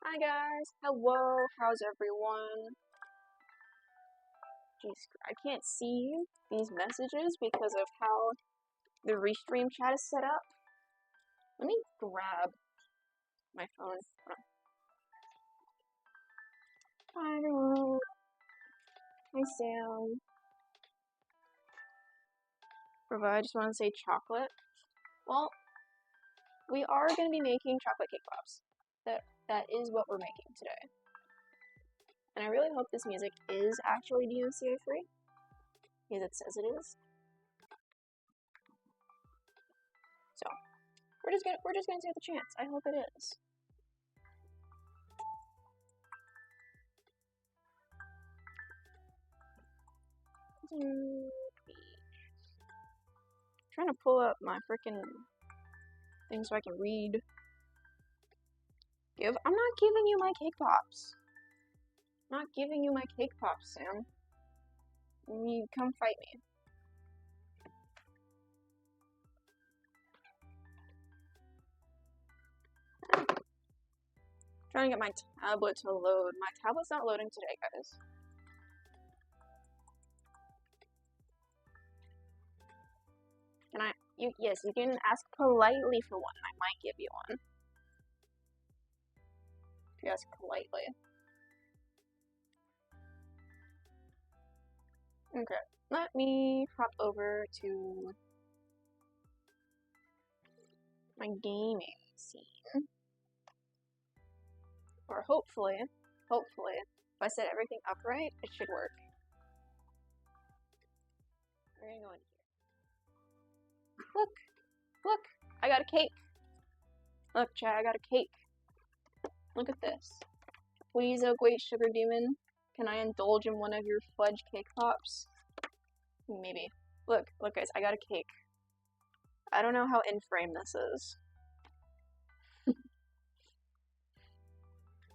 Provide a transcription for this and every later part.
Hi guys, hello, how's everyone? Jeez, I can't see these messages because of how the restream chat is set up. Let me grab my phone. Hi everyone. Hi Sam. I just want to say chocolate. Well, we are going to be making chocolate cake pops. That is what we're making today. And I really hope this music is actually DMCA free, because it says it is. So we're just gonna take the chance. I hope it is. Trying to pull up my freaking thing so I can read. I'm not giving you my cake pops. I'm not giving you my cake pops, Sam. You come fight me. Trying to get my tablet to load. My tablet's not loading today, guys. Can I? Yes, you can ask politely for one. I might give you one. If you ask politely. Okay, let me hop over to my gaming scene. Or hopefully, if I set everything up right, it should work. We're gonna go in here. Look, I got a cake. Look, Chad, I got a cake. Look at this. Please, oh great sugar demon, can I indulge in one of your fudge cake pops? Maybe. Look guys, I got a cake. I don't know how in frame this is.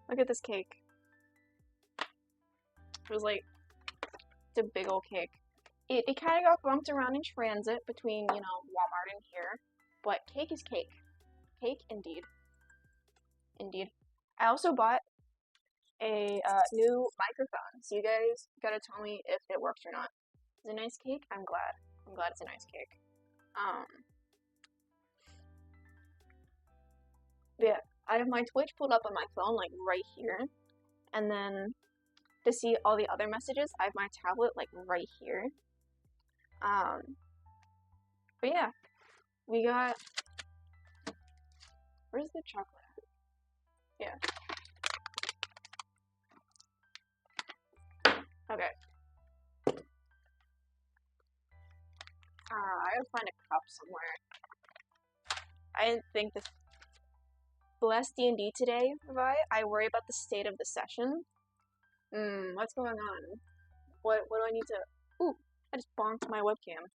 Look at this cake. It was like, it's a big old cake. It kind of got bumped around in transit between, you know, Walmart and here. But cake is cake. Cake indeed. Indeed. I also bought a new microphone. So you guys gotta tell me if it works or not. Is it a nice cake? I'm glad. I'm glad it's a nice cake. Yeah, I have my Twitch pulled up on my phone, like right here. And then to see all the other messages, I have my tablet like right here. But yeah, we got, where's the chocolate? Yeah. Okay. I gotta find a cup somewhere. I didn't think this. Bless D&D today, Levi. I worry about the state of the session. What's going on? What do I need to? Ooh, I just bonked my webcam.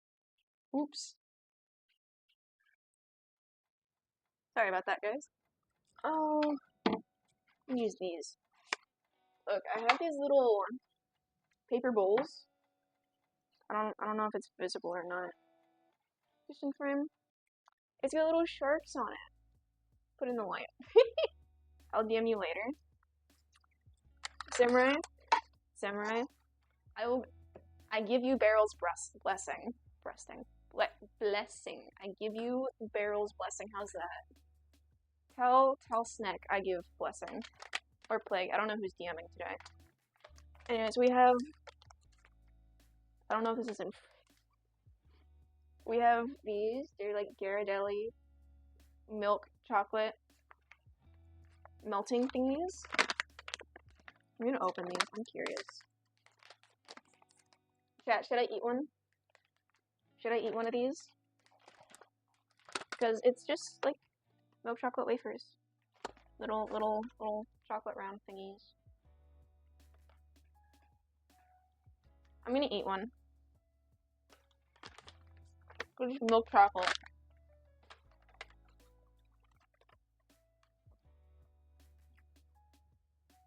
Oops. Sorry about that, guys. Oh, use these. Look, I have these little paper bowls. I don't know if it's visible or not. Just in frame. It's got little sharks on it. Put in the light. I'll DM you later. Samurai. I give you Barrel's blessing. Blessing. I give you Barrel's blessing. How's that? Tell Snack I give blessing. Or Plague. I don't know who's DMing today. Anyways, we have, I don't know if this is in, we have these. They're like Ghirardelli milk chocolate melting thingies. I'm gonna open these. I'm curious. Chat, should I eat one? Should I eat one of these? Because it's just like milk chocolate wafers. Little chocolate round thingies. I'm gonna eat one. Just milk chocolate.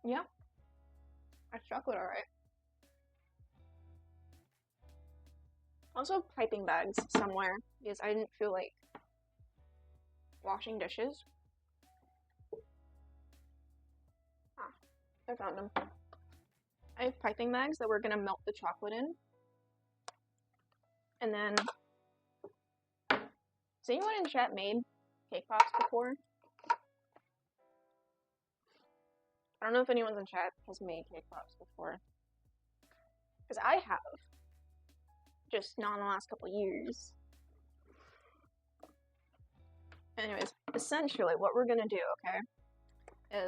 Yeah. That's chocolate, alright. Also, piping bags somewhere, because I didn't feel like washing dishes. I found them. I have piping bags that we're gonna melt the chocolate in. And then, has anyone in chat made Cakepops before? I don't know if anyone in chat has made Cakepops before. Because I have. Just not in the last couple years. Anyways, essentially what we're gonna do, okay,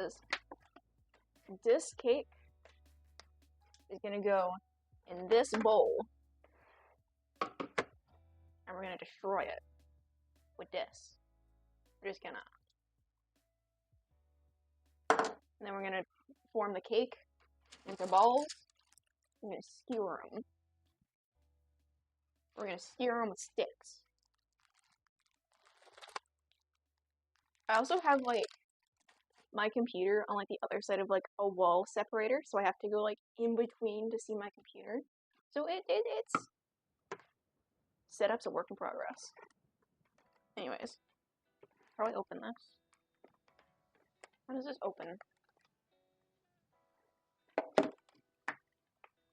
is this cake is gonna go in this bowl, and we're gonna destroy it with this. We're just gonna, and then we're gonna form the cake into balls. We're gonna skewer them. We're gonna skewer them with sticks. I also have like my computer on like the other side of like a wall separator, so I have to go like in between to see my computer. So it's setup's a work in progress. Anyways, how do I open this? How does this open?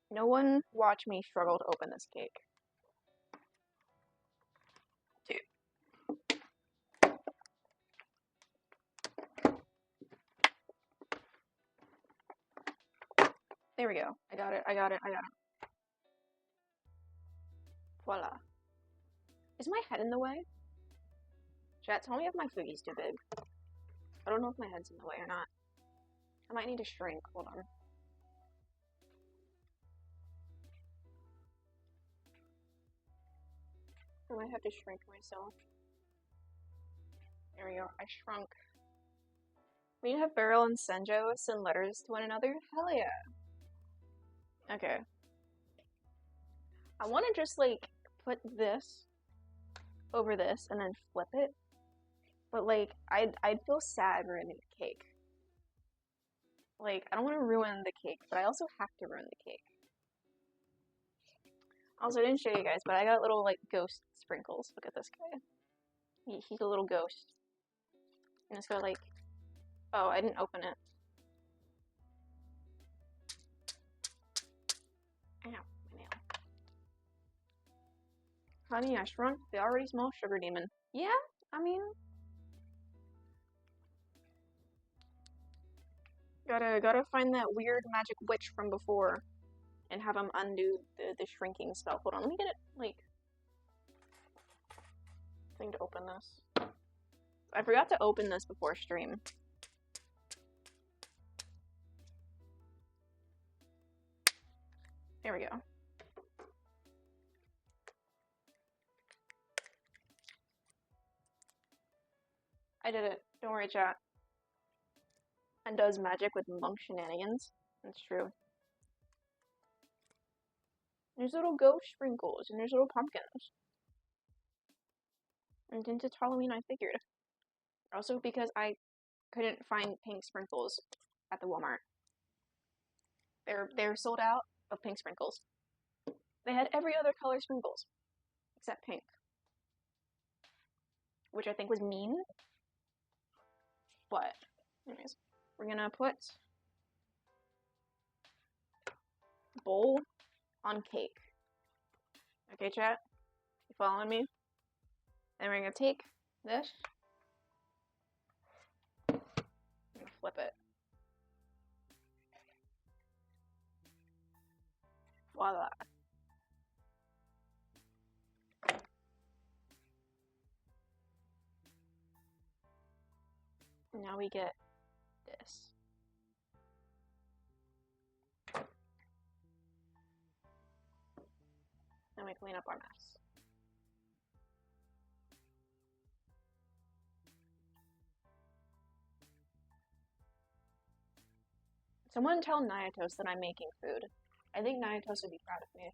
No one watch me struggle to open this cake. There we go. I got it. Voila. Is my head in the way? Chat, tell me if my foodie's too big. I don't know if my head's in the way or not. I might need to shrink. Hold on. I might have to shrink myself. There we go. I shrunk. We need to have Beryl and Senjo send letters to one another? Hell yeah. Okay. I want to just, like, put this over this and then flip it. But, like, I'd feel sad ruining the cake. Like, I don't want to ruin the cake, but I also have to ruin the cake. Also, I didn't show you guys, but I got little, like, ghost sprinkles. Look at this guy. He's a little ghost. And it's got, like... Oh, I didn't open it. Ow, my nail. Honey, I shrunk the already small sugar demon. Yeah, I mean... Gotta find that weird magic witch from before and have him undo the shrinking spell. Hold on, let me get it, like... thing to open this. I forgot to open this before stream. There we go. I did it. Don't worry, chat. Undoes magic with monk shenanigans. That's true. There's little ghost sprinkles, and there's little pumpkins. And since it's Halloween, I figured. Also because I couldn't find pink sprinkles at the Walmart. They're sold out of pink sprinkles. They had every other color sprinkles except pink, which I think was mean. But anyways, we're gonna put bowl on cake. Okay, chat? You following me? And we're gonna take this. I'm gonna flip it. Voila. Now we get this. Then we clean up our mess. Someone tell Nyatos that I'm making food. I think Nyatos would be proud of me.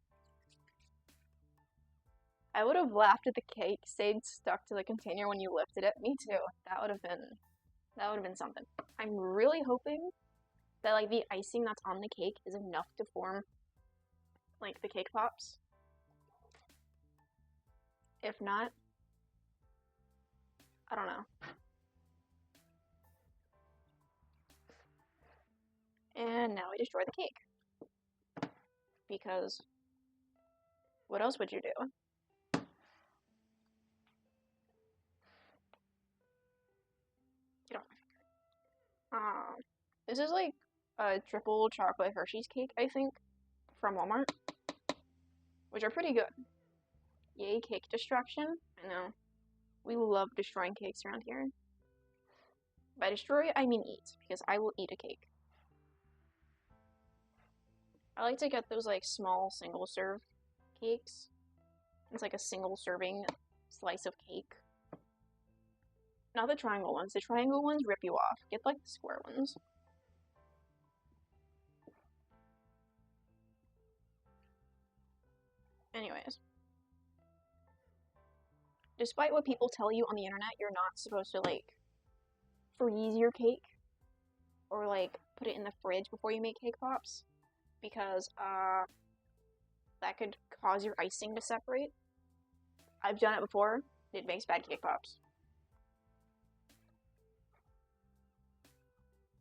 I would have laughed at the cake stayed stuck to the container when you lifted it. Me too. That would have been something. I'm really hoping that like the icing that's on the cake is enough to form like the Cakepops. If not, I don't know. And now we destroy the cake. Because what else would you do? Get off my finger. This is like a triple chocolate Hershey's cake, I think, from Walmart, which are pretty good. Yay, cake destruction. I know. We love destroying cakes around here. By destroy, I mean eat, because I will eat a cake. I like to get those like small single serve cakes. It's like a single serving slice of cake. Not the triangle ones. The triangle ones rip you off. Get like the square ones. Anyways. Despite what people tell you on the internet, you're not supposed to like freeze your cake or like put it in the fridge before you make cake pops because that could cause your icing to separate. I've done it before. It makes bad cake pops.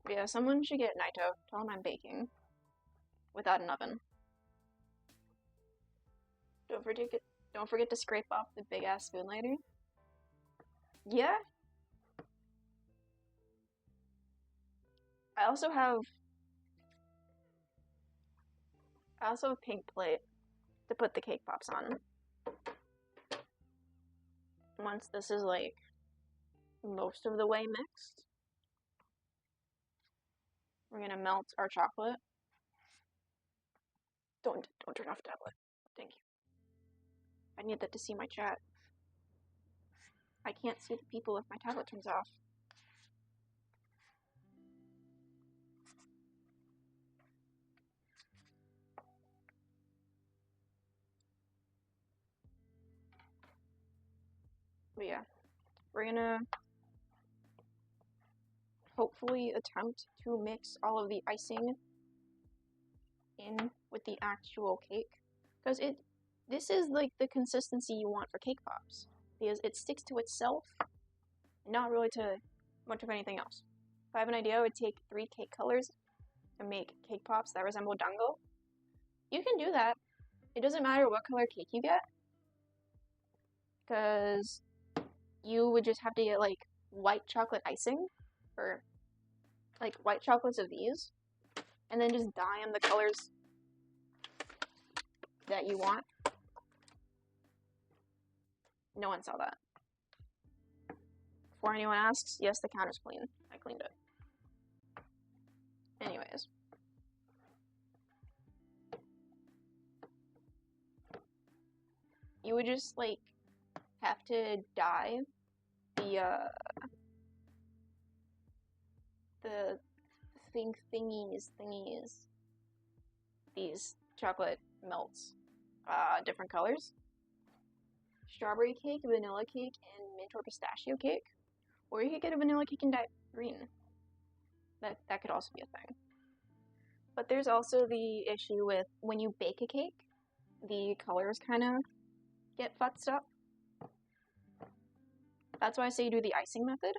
But yeah, someone should get Naito. Tell him I'm baking without an oven. Don't forget to scrape off the big ass spoon later. Yeah. I also have a pink plate to put the cake pops on. Once this is like most of the way mixed, we're gonna melt our chocolate. Don't turn off tablet. Thank you. I need that to see my chat. I can't see the people if my tablet turns off. But yeah, we're gonna hopefully attempt to mix all of the icing in with the actual cake, because this is like the consistency you want for cake pops, because it sticks to itself, not really to much of anything else. If I have an idea, I would take 3 cake colors and make cake pops that resemble dango. You can do that. It doesn't matter what color cake you get, because you would just have to get like white chocolate icing, or like white chocolates of these, and then just dye them the colors that you want. No one saw that. Before anyone asks, yes, the counter's clean. I cleaned it. Anyways. You would just, like, have to dye the thingies, these chocolate melts, different colors. Strawberry cake, vanilla cake, and mint or pistachio cake. Or you could get a vanilla cake and dye it green. That could also be a thing. But there's also the issue with when you bake a cake, the colors kind of get futzed up. That's why I say you do the icing method,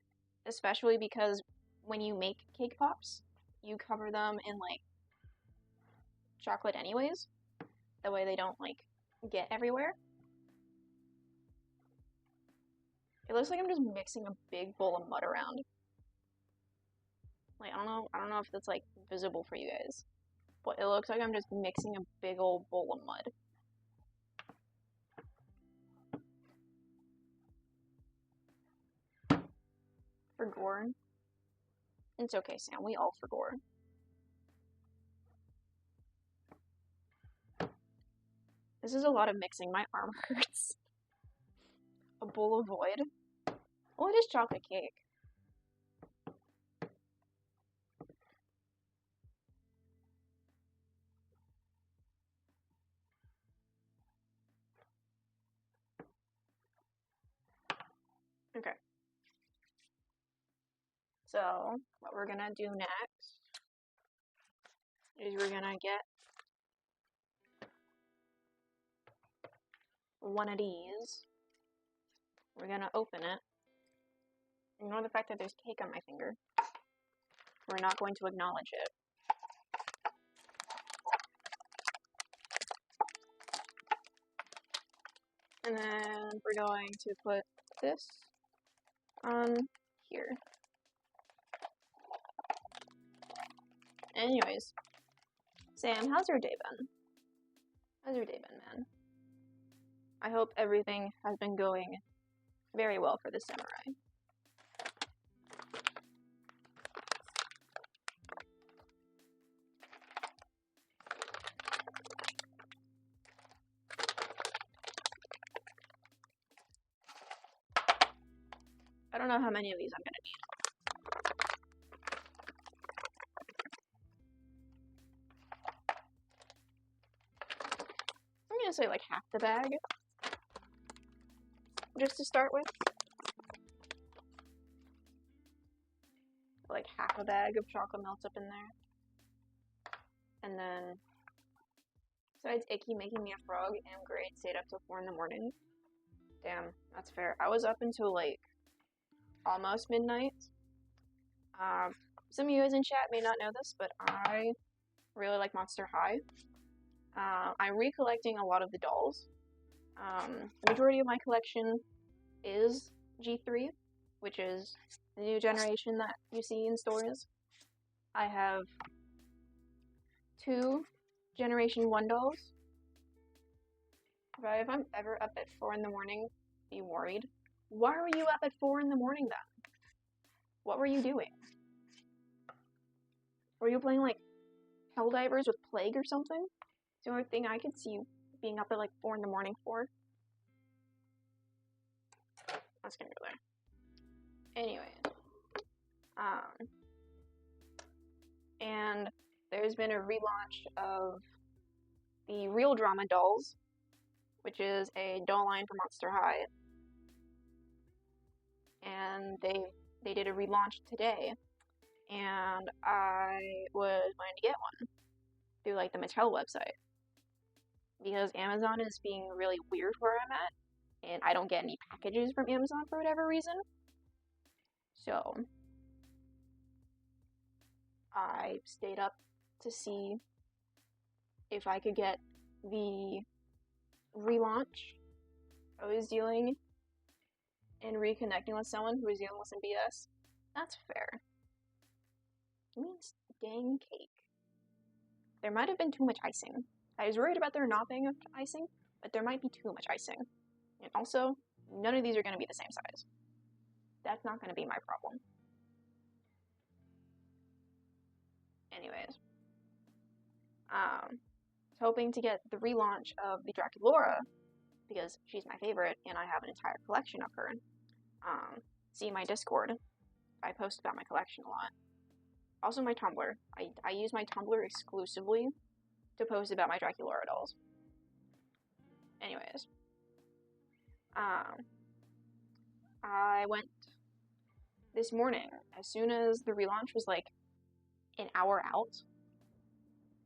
especially because when you make cake pops, you cover them in like chocolate anyways. That way they don't like get everywhere. It looks like I'm just mixing a big bowl of mud around. Like I don't know if that's like visible for you guys, but it looks like I'm just mixing a big old bowl of mud. For gore. It's okay, Sam. We all forgore. This is a lot of mixing. My arm hurts. A bowl of void. Oh, it is chocolate cake. Okay. So, what we're gonna do next is we're gonna get one of these. We're gonna open it. Ignore the fact that there's cake on my finger. We're not going to acknowledge it. And then we're going to put this on here. Anyways, Sam, how's your day been? How's your day been, man? I hope everything has been going very well for the samurai. I don't know how many of these I'm gonna need. I'm gonna say like half the bag, just to start with. Like half a bag of chocolate melts up in there. And then, besides Icky making me a frog and Great stayed up till 4 in the morning. Damn, that's fair. I was up until like almost midnight. Some of you guys in chat may not know this, but I really like Monster High. I'm recollecting a lot of the dolls. The majority of my collection is G3, which is the new generation that you see in stores. I have 2 Generation 1 dolls. But if I'm ever up at 4 in the morning, be worried. Why were you up at 4 in the morning then? What were you doing? Were you playing like Helldivers with Plague or something? It's the only thing I could see you being up at like 4 in the morning for. That's gonna go there. Anyway. And there's been a relaunch of the Real Drama dolls, which is a doll line for Monster High. And they did a relaunch today, and I was wanting to get one through like the Mattel website because Amazon is being really weird where I'm at, and I don't get any packages from Amazon for whatever reason. So I stayed up to see if I could get the relaunch. I was dealing and reconnecting with someone who was dealing with some BS. That's fair. It means dang cake. There might have been too much icing. I was worried about there not being enough icing, but there might be too much icing. And also, none of these are going to be the same size. That's not going to be my problem. Anyways. I was hoping to get the relaunch of the Draculaura, because she's my favorite, and I have an entire collection of her. See my Discord. I post about my collection a lot. Also my Tumblr. I use my Tumblr exclusively to post about my Draculaura dolls. Anyways. I went this morning, as soon as the relaunch was like an hour out.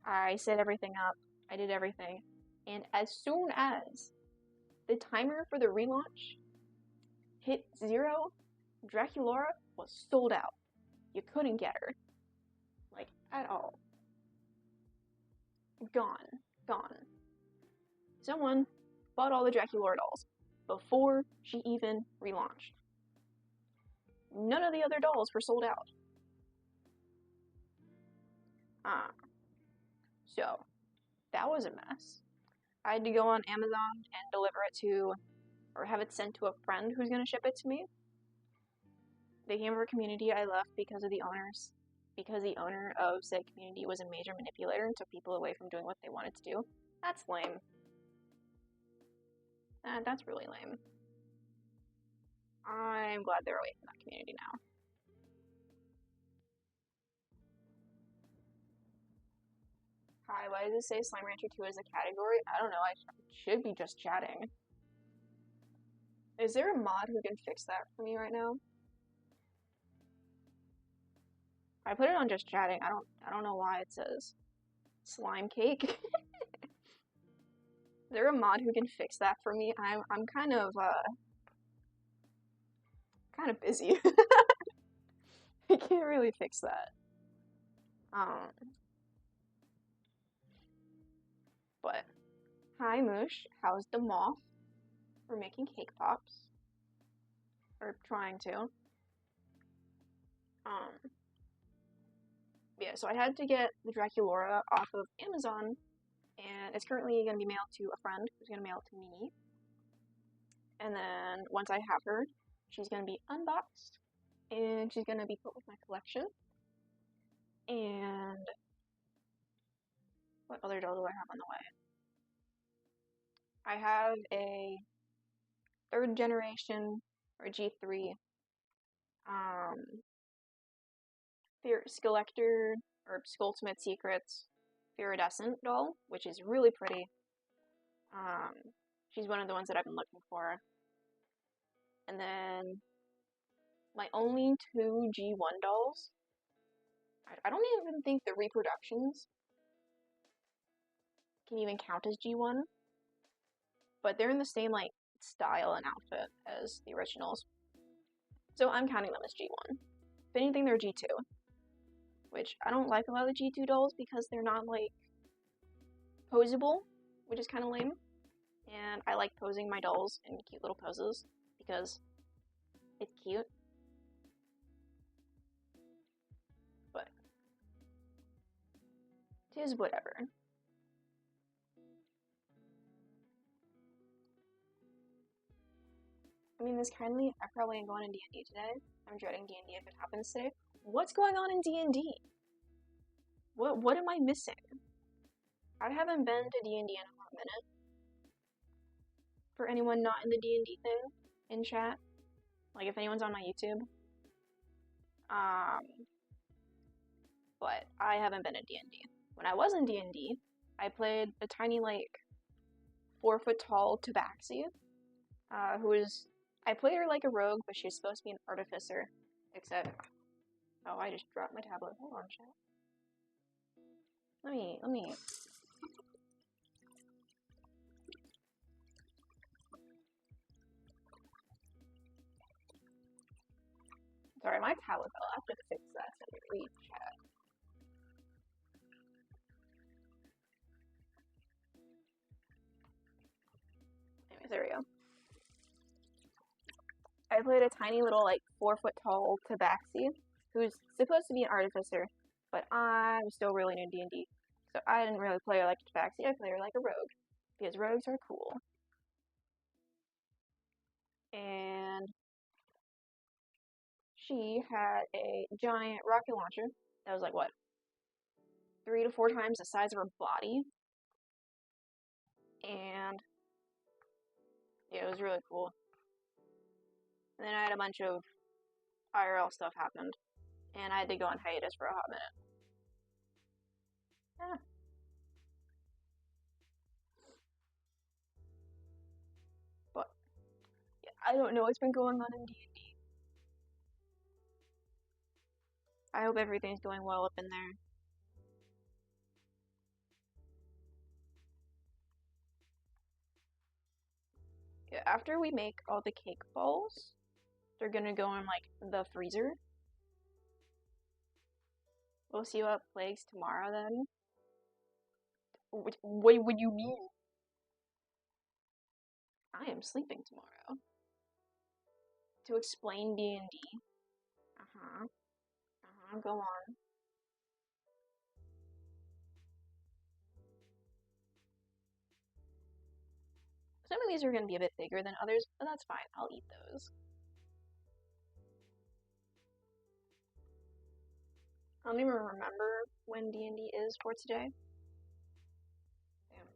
I set everything up, I did everything, and as soon as the timer for the relaunch hit 0, Draculaura was sold out. You couldn't get her. Like, at all. Gone. Someone bought all the Draculaura dolls before she even relaunched. None of the other dolls were sold out. So, that was a mess. I had to go on Amazon and deliver it to, or have it sent to a friend who's going to ship it to me. The Hammer community I left because of the owners, because the owner of said community was a major manipulator and took people away from doing what they wanted to do. That's lame. That's really lame. I'm glad they're away from that community now. Hi, why does it say Slime Rancher 2 as a category? I don't know, I should be just chatting. Is there a mod who can fix that for me right now? I put it on just chatting. I don't know why it says slime cake. Is there a mod who can fix that for me? I'm kind of busy. I can't really fix that. But hi Moosh, how's the moth? We're making cake pops. Or trying to. Yeah, so I had to get the Draculaura off of Amazon, and it's currently going to be mailed to a friend who's going to mail it to me. And then once I have her, she's going to be unboxed, and she's going to be put with my collection. And what other doll do I have on the way? I have a 3rd generation, or G3, Skeletor, or Skulltimate Secrets Iridescent doll, which is really pretty. She's one of the ones that I've been looking for. And then my only 2 G1 dolls. I don't even think the reproductions can even count as G1, but they're in the same like style and outfit as the originals, so I'm counting them as G1. If anything, they're G2, which I don't like a lot of the G2 dolls because they're not like posable, which is kind of lame. And I like posing my dolls in cute little poses because it's cute. But it is whatever. I mean, I probably ain't going to D&D today. I'm dreading D&D if it happens today. What's going on in D&D? What am I missing? I haven't been to D&D in a hot minute. For anyone not in the D&D thing in chat, like if anyone's on my YouTube, but I haven't been in D&D. When I was in D&D, I played a tiny like 4-foot tall tabaxi, I played her like a rogue, but she's supposed to be an artificer, except, oh, I just dropped my tablet. Hold on, chat. Let me. Sorry, my tablet fell. I have to fix that and read chat. Anyways, there we go. I played a tiny little, like, 4-foot tall tabaxi, who's supposed to be an artificer, but I'm still really new to D&D, so I didn't really play her like a tabaxi. I played her like a rogue, because rogues are cool. And she had a giant rocket launcher that was like, what, 3 to 4 times the size of her body. And yeah, it was really cool. And then I had a bunch of IRL stuff happened, and I had to go on hiatus for a hot minute. Yeah. But yeah, I don't know what's been going on in D&D. I hope everything's going well up in there. Yeah, after we make all the cake balls, they're gonna go in like the freezer. We'll see what plagues tomorrow then. What would you mean? I am sleeping tomorrow. To explain D&D. Go on. Some of these are going to be a bit bigger than others, but that's fine. I'll eat those. I don't even remember when D&D is for today. Damn.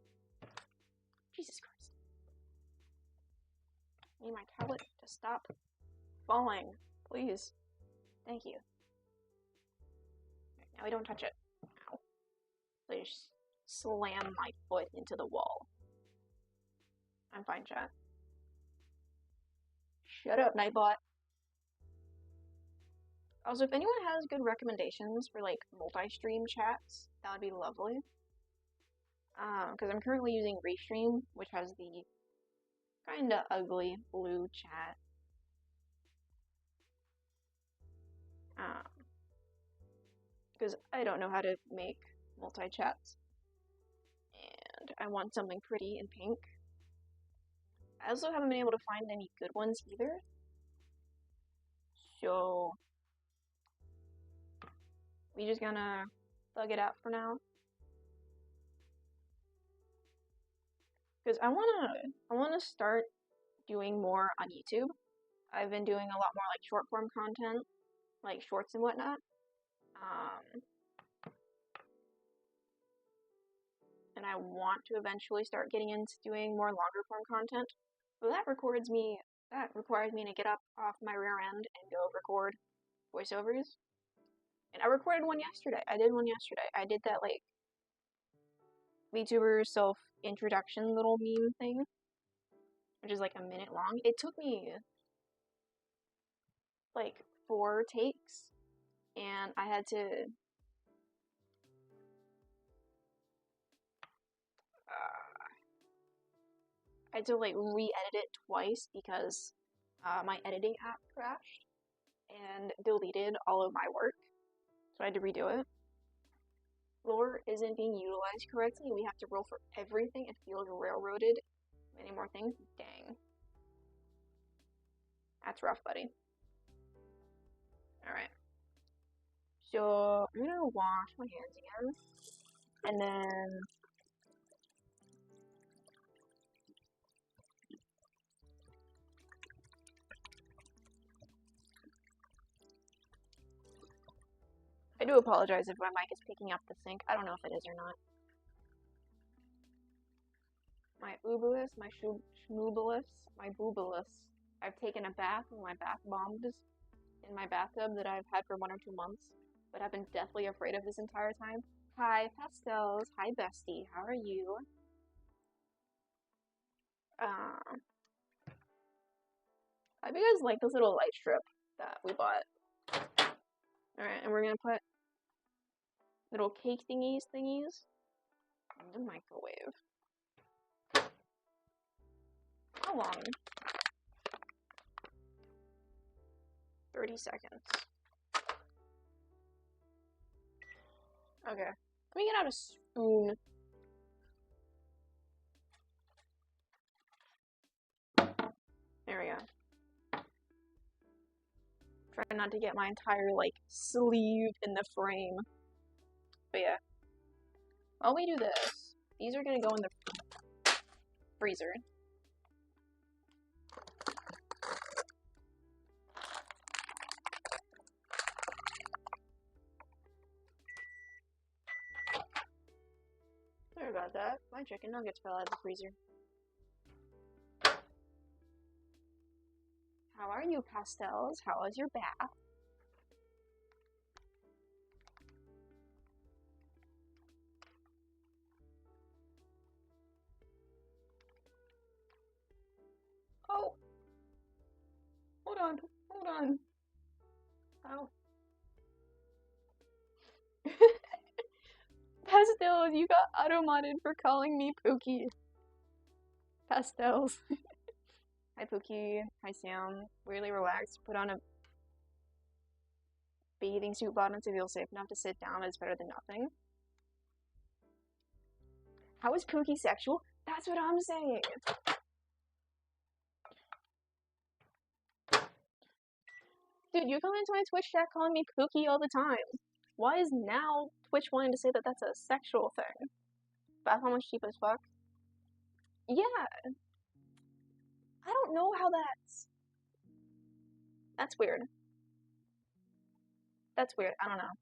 Jesus Christ. I need my tablet to stop falling. Please. Thank you. Now we don't touch it. Ow. So I just slam my foot into the wall. I'm fine, chat. Shut up, Nightbot. Also, if anyone has good recommendations for like multi-stream chats, that would be lovely. Because I'm currently using Restream, which has the kinda ugly blue chat. Because I don't know how to make multi-chats. And I want something pretty and pink. I also haven't been able to find any good ones either. So we just gonna thug it out for now. Because I wanna start doing more on YouTube. I've been doing a lot more like short form content, like shorts and whatnot. And I want to eventually start getting into doing more longer form content. But that requires me to get up off my rear end and go record voiceovers. And I recorded one yesterday. I did one yesterday. I did that like VTuber self introduction little meme thing, which is like a minute long. It took me like 4 takes, and I had to like re-edit it twice because my editing app crashed and deleted all of my work, so I had to redo it. Lore isn't being utilized correctly. We have to roll for everything and feel railroaded. Many more things. Dang. That's rough, buddy. Alright. So, I'm gonna wash my hands again. And then I do apologize if my mic is picking up the sink. I don't know if it is or not. My oobulus, my schmoobulus, my boobulus. I've taken a bath with my bath bombs in my bathtub that I've had for 1 or 2 months, but I've been deathly afraid of this entire time. Hi, Pastels. Hi, Bestie. How are you? I hope you guys like this little light strip that we bought. Alright, and we're gonna put little cake thingies in the microwave. How long? 30 seconds. Okay. Let me get out a spoon. There we go. Try not to get my entire, like, sleeve in the frame. But yeah. While we do this, these are gonna go in the freezer. Sorry about that. My chicken nuggets fell out of the freezer. How are you, Pastels? How was your bath? Oh! Hold on. Ow. Pastels, you got auto-modded for calling me Pookie. Pastels. Hi Pookie. Hi Sam. Really relaxed. Put on a bathing suit bottom to feel safe enough to sit down. It's better than nothing. How is Pookie sexual? That's what I'm saying. Dude, you come into my Twitch chat calling me Pookie all the time. Why is now Twitch wanting to say that that's a sexual thing? Bath bomb was cheap as fuck. Yeah. I don't know how that's weird. That's weird. I don't know.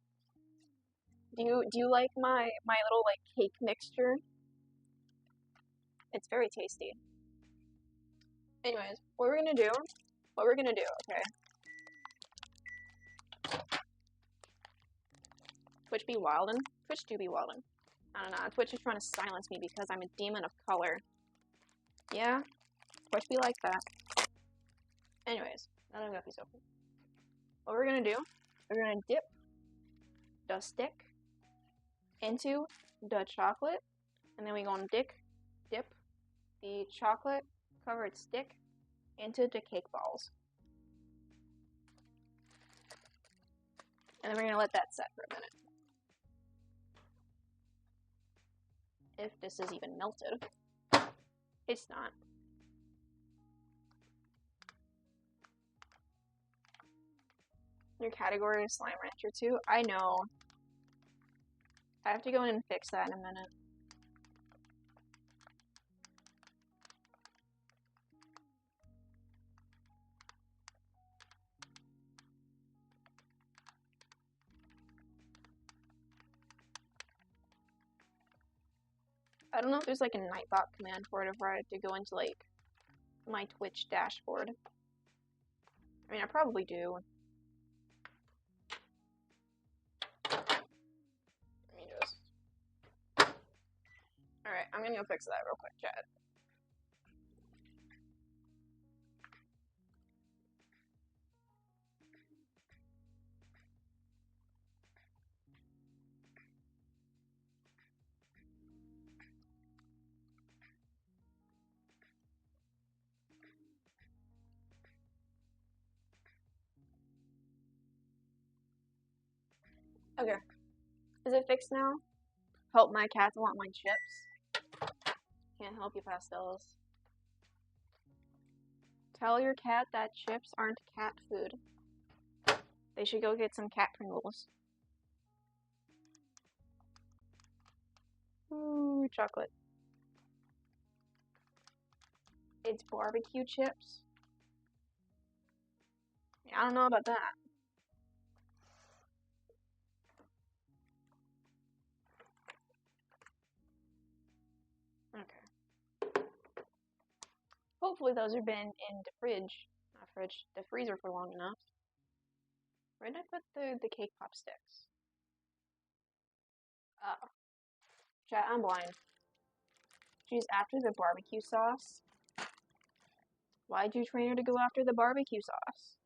Do you like my little like cake mixture? It's very tasty. Anyways, what we're gonna do, okay? Twitch be wildin'? Twitch do be wildin'. I don't know, Twitch is trying to silence me because I'm a demon of color. Yeah? Twitch be like that. Anyways, now that I've got these open. What we're gonna do, we're gonna dip the stick into the chocolate, and then we're gonna dip the chocolate covered stick into the cake balls. And then we're gonna let that set for a minute. If this is even melted. It's not. Your category is Slime Rancher too? I know. I have to go in and fix that in a minute. I don't know if there's like a Nightbot command for it, if I have to go into like my Twitch dashboard. I mean, I probably do. Let me just. Alright, I'm gonna go fix that real quick, chat. Okay. Is it fixed now? Help my cats want my chips. Can't help you, Pastels. Tell your cat that chips aren't cat food. They should go get some cat Pringles. Ooh, chocolate. It's barbecue chips. Yeah, I don't know about that. Okay. Hopefully those have been in the fridge. Not fridge. The freezer for long enough. Where did I put the cake pop sticks? Oh. Chat, I'm blind. She's after the barbecue sauce. Why'd you train her to go after the barbecue sauce?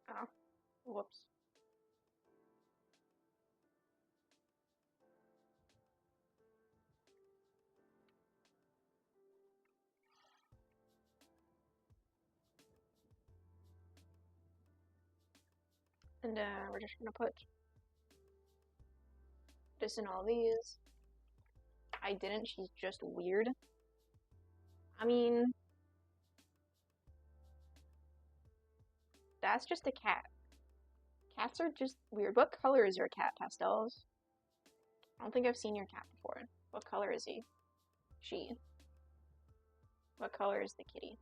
Oh. Whoops. And we're just gonna put this in all these. I didn't, she's just weird. I mean, that's just a cat. Cats are just weird. What color is your cat, Pastels? I don't think I've seen your cat before. What color is he? She. What color is the kitty?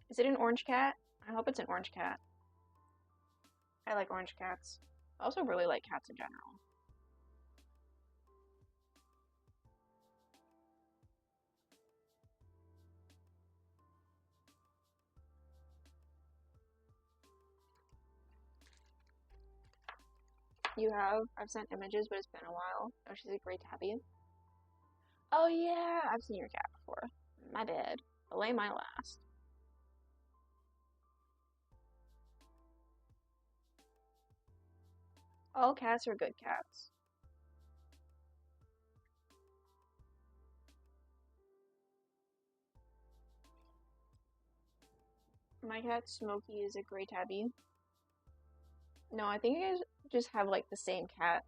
Is it an orange cat? I hope it's an orange cat. I like orange cats. I also really like cats in general. You have? I've sent images, but it's been a while. Oh, she's a gray tabby. Oh yeah, I've seen your cat before. My bad. Delay my last. All cats are good cats. My cat Smokey is a gray tabby. No, I think you guys just have like the same cat.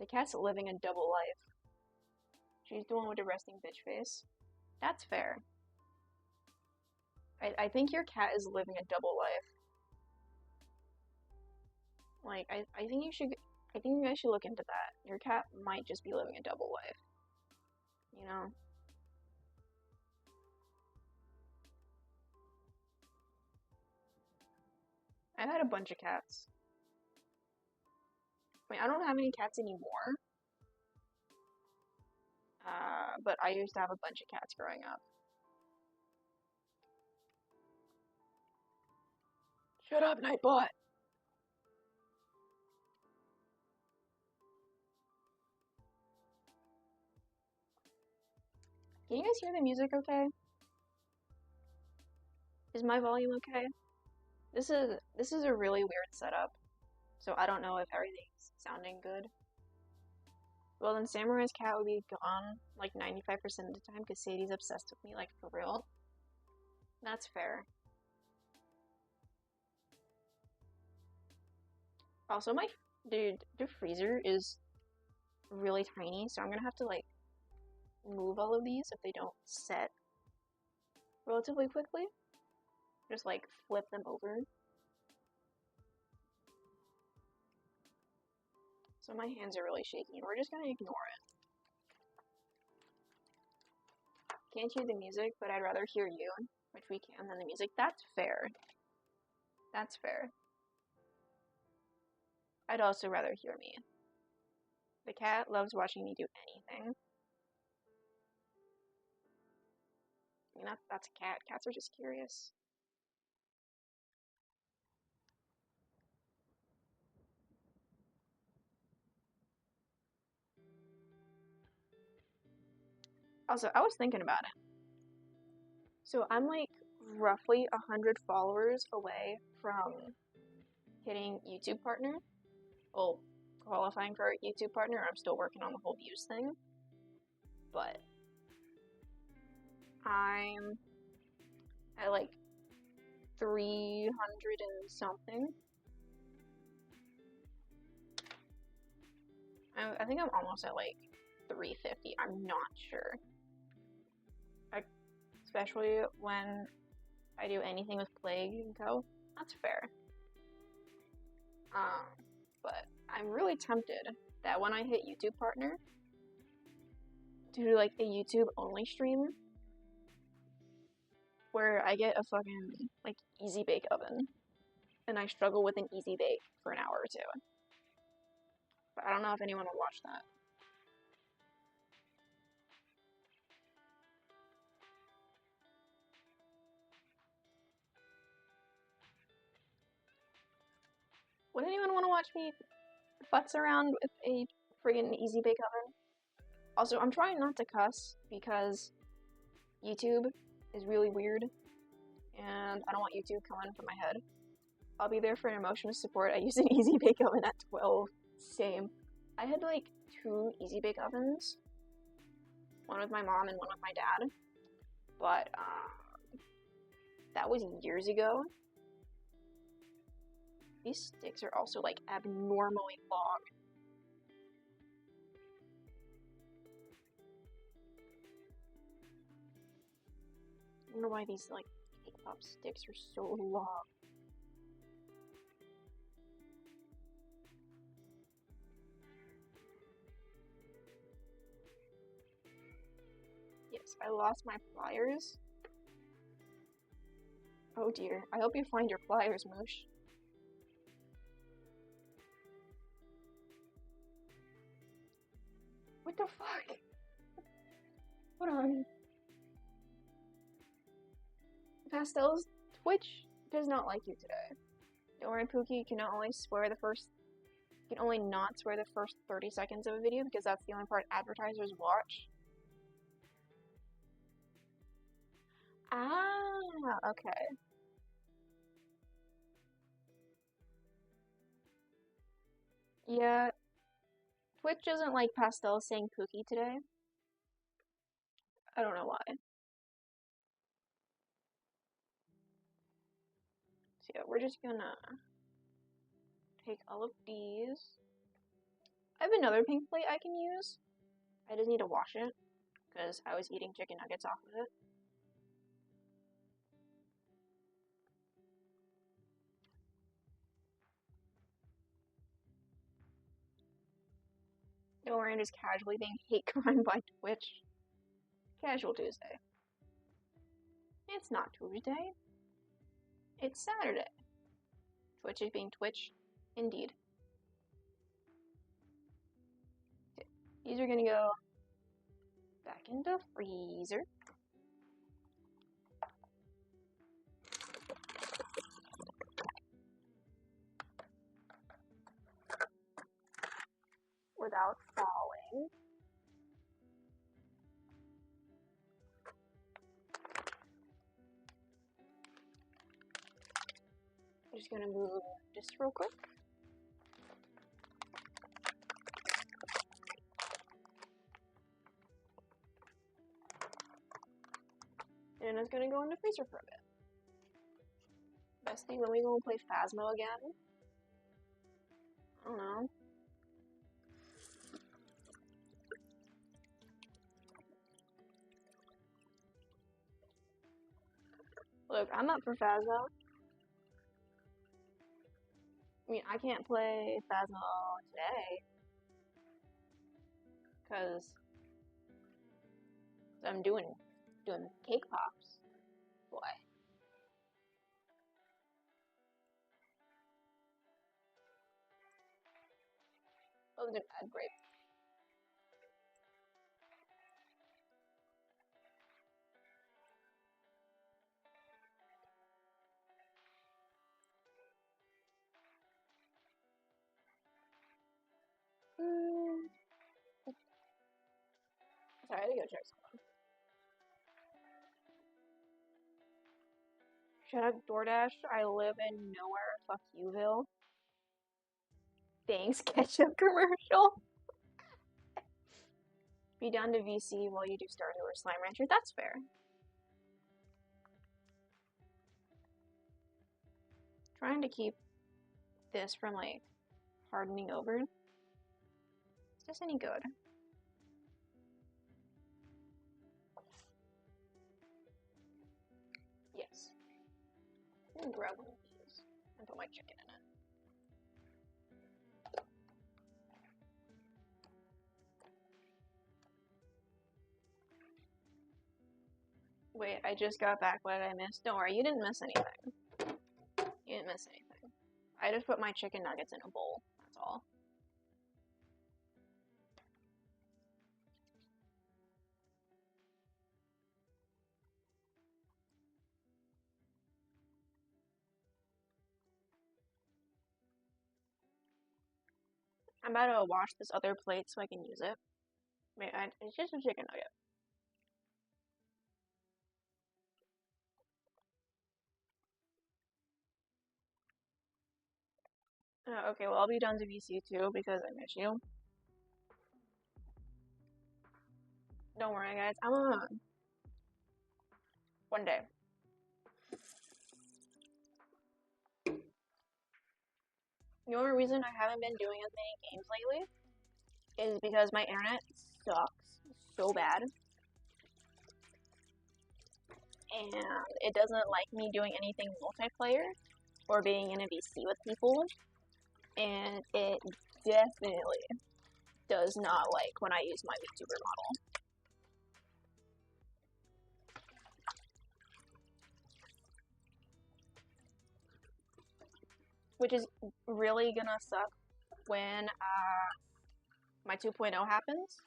The cat's living a double life. She's the one with the resting bitch face. That's fair. I think your cat is living a double life. Like, I think you should, I think you guys should look into that. Your cat might just be living a double life. You know? I've had a bunch of cats. I mean, I don't have any cats anymore. But I used to have a bunch of cats growing up. Shut up, Nightbot! Can you guys hear the music okay? Is my volume okay? This is a really weird setup. So I don't know if everything's sounding good. Well, then Samurai's cat would be gone like 95% of the time because Sadie's obsessed with me, like for real. That's fair. Also, the freezer is really tiny, so I'm gonna have to like move all of these if they don't set relatively quickly. Just like flip them over. So my hands are really shaky, and we're just gonna ignore it. Can't hear the music, but I'd rather hear you, which we can, than the music. That's fair. That's fair. I'd also rather hear me. The cat loves watching me do anything. I mean, that's a cat. Cats are just curious. Also, I was thinking about it. So I'm like roughly 100 followers away from hitting YouTube partner. Well, qualifying for a YouTube partner. I'm still working on the whole views thing. But I'm at like 300 and something. I think I'm almost at like 350. I'm not sure. Especially when I do anything with Plague and Co. That's fair. But I'm really tempted that when I hit YouTube partner to do like a YouTube only stream where I get a fucking like easy bake oven and I struggle with an easy bake for an hour or two. But I don't know if anyone will watch that. Would anyone want to watch me futz around with a friggin' easy bake oven? Also, I'm trying not to cuss because YouTube is really weird and I don't want YouTube coming for my head. I'll be there for an emotional support. I use an easy bake oven at 12. Same. I had like 2 easy bake ovens. One with my mom and one with my dad. But that was years ago. These sticks are also like abnormally long. I don't know why these like Cakepop sticks are so long. Yes, I lost my pliers. Oh dear. I hope you find your pliers, Moosh. What the fuck? Hold on. Pastels, Twitch does not like you today. Don't worry, Pookie, you can only not swear the first 30 seconds of a video because that's the only part advertisers watch. Ah, okay. Yeah, Twitch doesn't like Pastel saying Pookie today. I don't know why. So yeah, we're just gonna take all of these. I have another pink plate I can use. I just need to wash it because I was eating chicken nuggets off of it. Don't worry, I'm just casually being hate crime by Twitch. Casual Tuesday. It's not Tuesday. It's Saturday. Twitch is being Twitch. Indeed. Okay. These are gonna go back into freezer. Without falling. I'm just gonna move this real quick. And it's gonna go in the freezer for a bit. Best thing when we go and play Phasmo again don't know. Look, I'm up for Phasmo. I mean, I can't play Phasmo today because I'm doing Cakepops. Boy. That was a bad break. Sorry, I had to go check something. Shut up, DoorDash. I live in nowhere. Fuck youville. Thanks, ketchup commercial. Be down to VC while you do Stardew or Slime Rancher. That's fair. Trying to keep this from like hardening over. Is this any good? Yes. I'm gonna grab one of these and put my chicken in it. Wait, I just got back. What did I miss? Don't worry, you didn't miss anything. You didn't miss anything. I just put my chicken nuggets in a bowl. That's all. I'm about to wash this other plate so I can use it. Wait, it's just a chicken nugget. Okay, well, I'll be done to VC too because I miss you. Don't worry, guys. I'm on. One day. The only reason I haven't been doing as many games lately is because my internet sucks so bad. And it doesn't like me doing anything multiplayer or being in a VC with people. And it definitely does not like when I use my VTuber model. Which is really gonna suck when my 2.0 happens.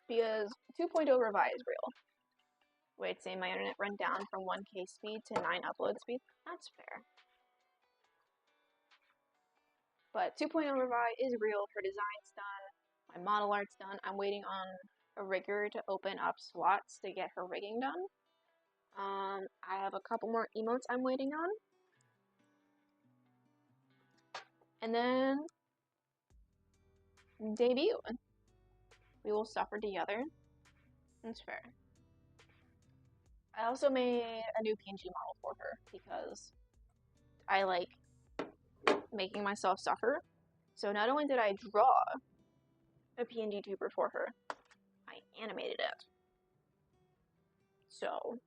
Because 2.0 revi is real. Wait, say my internet run down from 1K speed to 9 upload speed? That's fair. But 2.0 revi is real. Her design's done. My model art's done. I'm waiting on a rigger to open up slots to get her rigging done. I have a couple more emotes I'm waiting on. And then debut. We will suffer together. That's fair. I also made a new PNG model for her because I like making myself suffer. So not only did I draw a PNG tuber for her, I animated it. So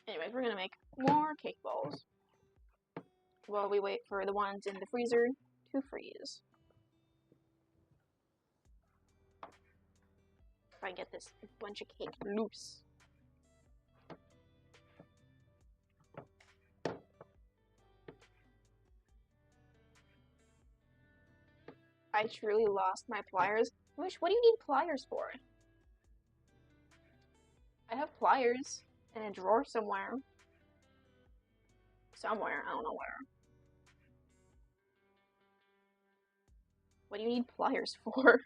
anyways, we're gonna make more cake balls while we wait for the ones in the freezer to freeze. If I get this bunch of cake loose. I truly lost my pliers. Wish, what do you need pliers for? I have pliers in a drawer somewhere. Somewhere, I don't know where. What do you need pliers for?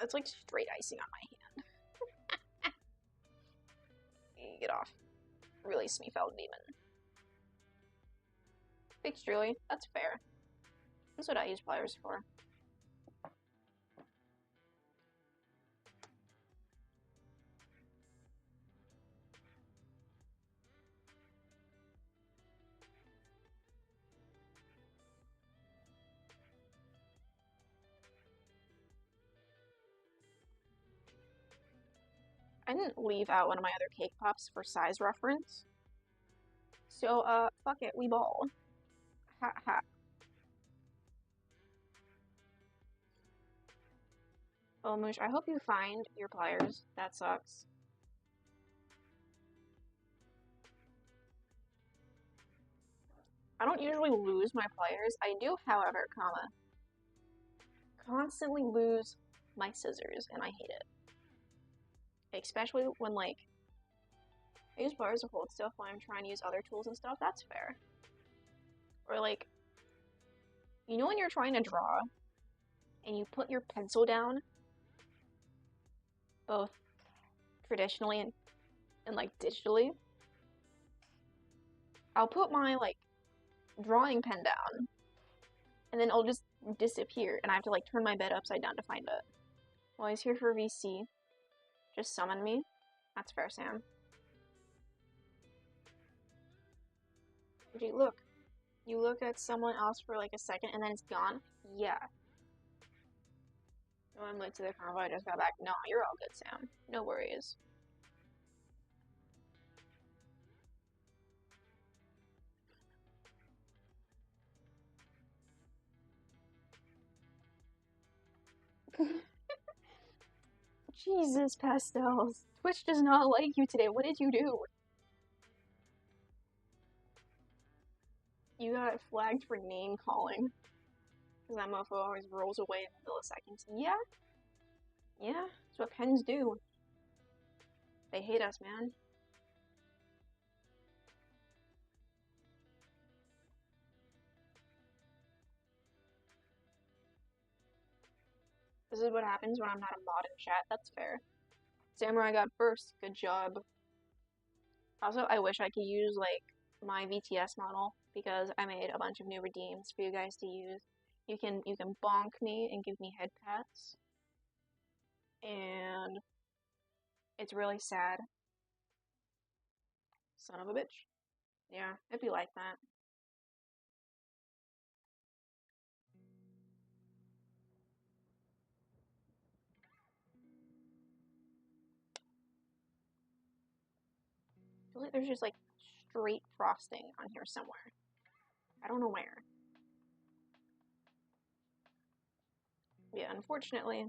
That's like straight icing on my hand. Get off. Really Smeefeld demon. Fixed really? That's fair. That's what I use pliers for. I didn't leave out one of my other Cakepops for size reference. So, fuck it, we ball. Ha ha. Oh, Moosh, I hope you find your pliers. That sucks. I don't usually lose my pliers. I do, however, constantly lose my scissors, and I hate it. Especially when, like, I use pliers to hold stuff when I'm trying to use other tools and stuff. That's fair. Or, like, you know when you're trying to draw, and you put your pencil down, both traditionally and like, digitally? I'll put my, like, drawing pen down, and then it'll just disappear, and I have to, like, turn my bed upside down to find it. Well, he's here for VC. Just summon me. That's fair, Sam. Gee, look. You look at someone else for, like, a second, and then it's gone? Yeah. Oh, I'm late to the convo, I just got back. No, you're all good, Sam. No worries. Jesus, Pastels. Twitch does not like you today. What did you do? You got flagged for name calling. Because that mofo always rolls away in milliseconds. Yeah? Yeah, that's what pens do. They hate us, man. This is what happens when I'm not a mod in chat. That's fair. Samurai got first. Good job. Also, I wish I could use, like, my VTS model because I made a bunch of new redeems for you guys to use. You can bonk me and give me head pats. And it's really sad. Son of a bitch. Yeah, it'd be like that. I feel like there's just, like, straight frosting on here somewhere. I don't know where. Yeah, unfortunately,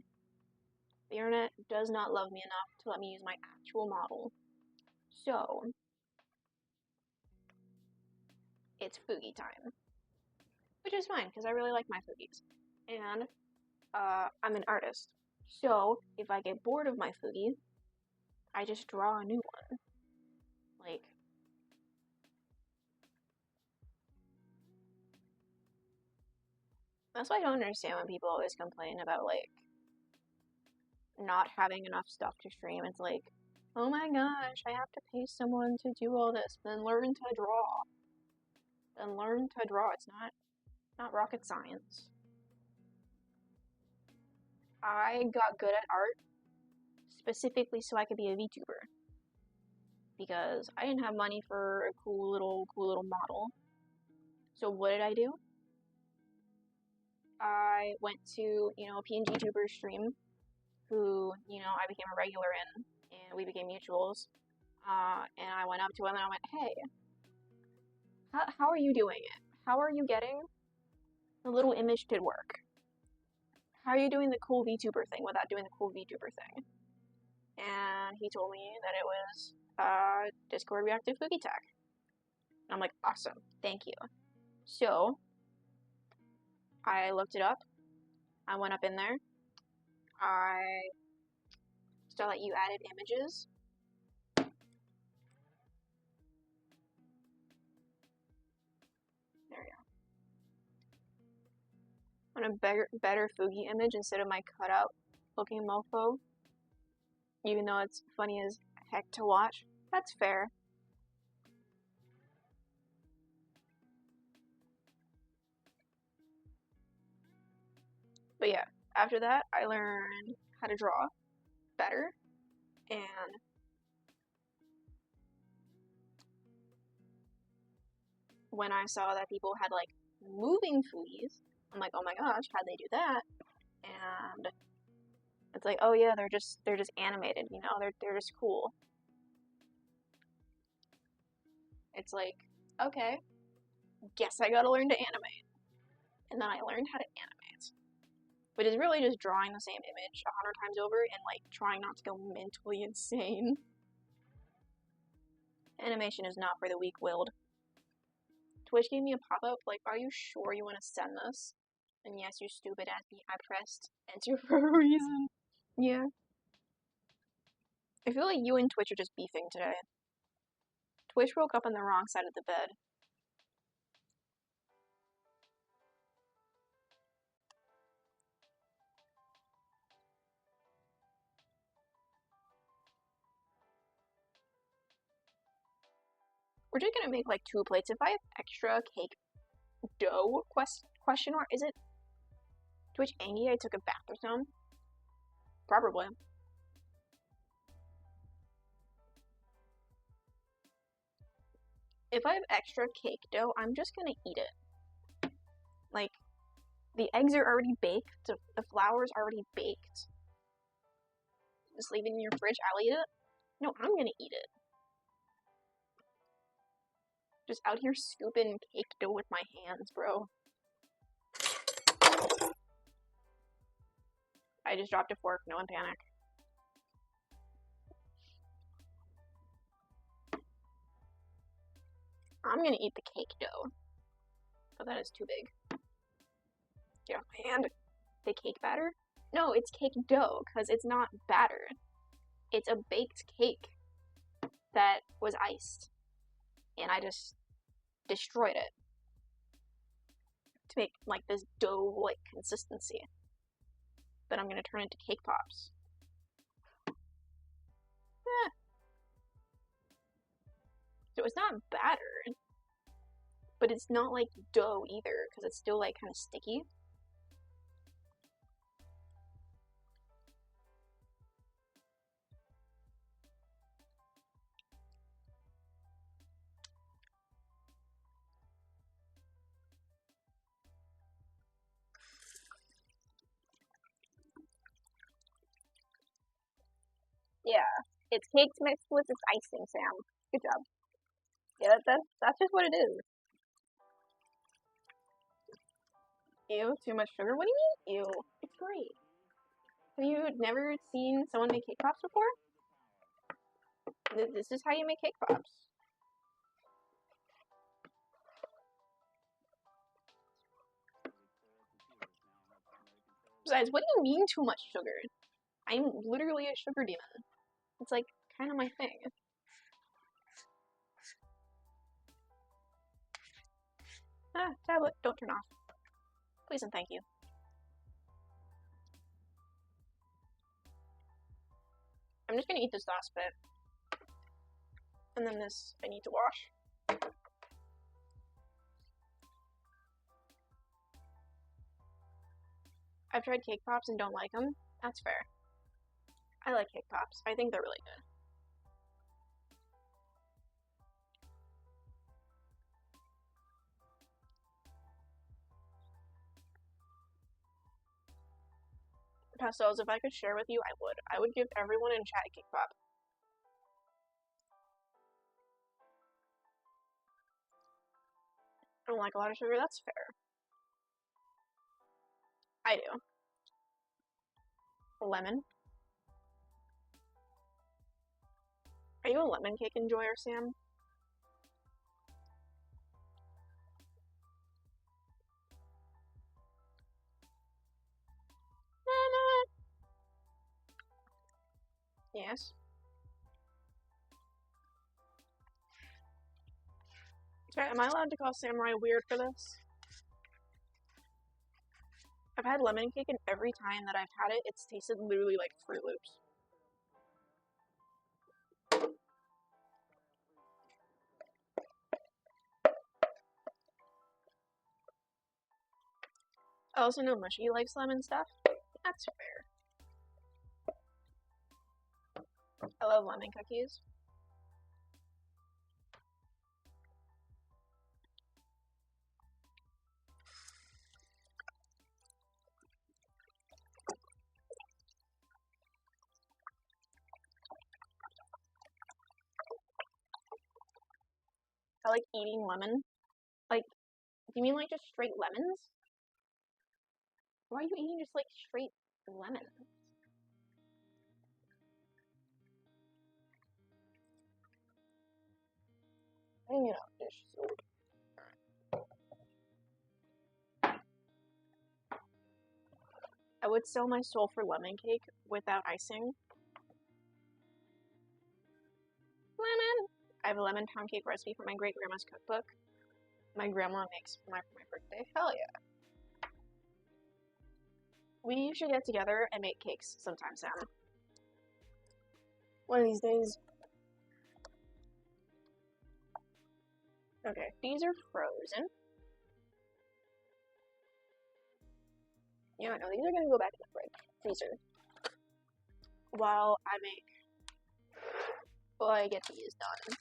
the internet does not love me enough to let me use my actual model. So, it's Fugi time. Which is fine, because I really like my Fugies. And, I'm an artist. So, if I get bored of my Fugi, I just draw a new one. Like, that's why I don't understand when people always complain about, like, not having enough stuff to stream. It's like, oh my gosh, I have to pay someone to do all this. Then learn to draw. Then learn to draw. It's not rocket science. I got good at art specifically so I could be a VTuber. Because I didn't have money for a cool little model. So what did I do? I went to, a PNG tuber stream who, I became a regular in, and we became mutuals. And I went up to him and I went, hey, how are you doing it? How are you getting the little image to work? How are you doing the cool VTuber thing without doing the cool VTuber thing? And he told me that it was Discord Reactive Cookie Tag. And I'm like, awesome, thank you. So I looked it up. I went up in there. I saw that you added images. There we go. I want a better Fugi image instead of my cutout looking mofo, even though it's funny as heck to watch. That's fair. But yeah, after that, I learned how to draw better, and when I saw that people had like moving foodies, I'm like, oh my gosh, how'd they do that? And it's like, oh yeah, they're just animated, you know, they're just cool. It's like, okay, guess I gotta learn to animate. And then I learned how to animate. But it's really just drawing the same image 100 times over and like trying not to go mentally insane. Animation is not for the weak-willed. Twitch gave me a pop-up like, are you sure you want to send this? And yes, you stupid ass me, I pressed enter for a reason. Yeah. I feel like you and Twitch are just beefing today. Twitch woke up on the wrong side of the bed. We're just gonna make like 2 plates. If I have extra cake dough, question mark, is it Twitch angry I took a bath or something? Probably. If I have extra cake dough, I'm just gonna eat it. Like, the eggs are already baked, the flour's already baked. Just leave it in your fridge, I'll eat it. No, I'm gonna eat it. Just out here scooping cake dough with my hands, bro. I just dropped a fork, no one panic. I'm gonna eat the cake dough. But that is too big. Get off my hand. The cake batter? No, it's cake dough, because it's not batter. It's a baked cake that was iced. And I just destroyed it. To make, like, this dough-like consistency. Then I'm gonna turn into Cakepops. Eh. So it's not batter. But it's not, like, dough either, because it's still, like, kind of sticky. Yeah, it's cakes mixed with its icing, Sam. Good job. Yeah, that's just what it is. Ew, too much sugar? What do you mean, ew? It's great. Have you never seen someone make cake pops before? This is how you make cake pops. Besides, what do you mean too much sugar? I'm literally a sugar demon. It's like kind of my thing. Ah, tablet, don't turn off. Please and thank you. I'm just gonna eat this last bit. And then this I need to wash. I've tried cake pops and don't like them. That's fair. I like cake pops. I think they're really good. Pastels, if I could share with you, I would. I would give everyone in chat a cake pop. I don't like a lot of sugar, that's fair. I do. Lemon. Are you a lemon cake enjoyer, Sam? Yes. Sorry, am I allowed to call Samurai weird for this? I've had lemon cake, and every time that I've had it, it's tasted literally like Fruit Loops. I also know Mushy likes lemon stuff. That's fair. I love lemon cookies. I like eating lemon. Like, do you mean like just straight lemons? Why are you eating just like straight lemons? You know, dish soap. I would sell my soul for lemon cake without icing. Lemon! I have a lemon pound cake recipe from my great grandma's cookbook. My grandma makes for my birthday. Hell yeah. We should get together and make cakes sometime, Sam. One of these days. Okay, these are frozen. Yeah, no, these are gonna go back in the freezer. While I get these done.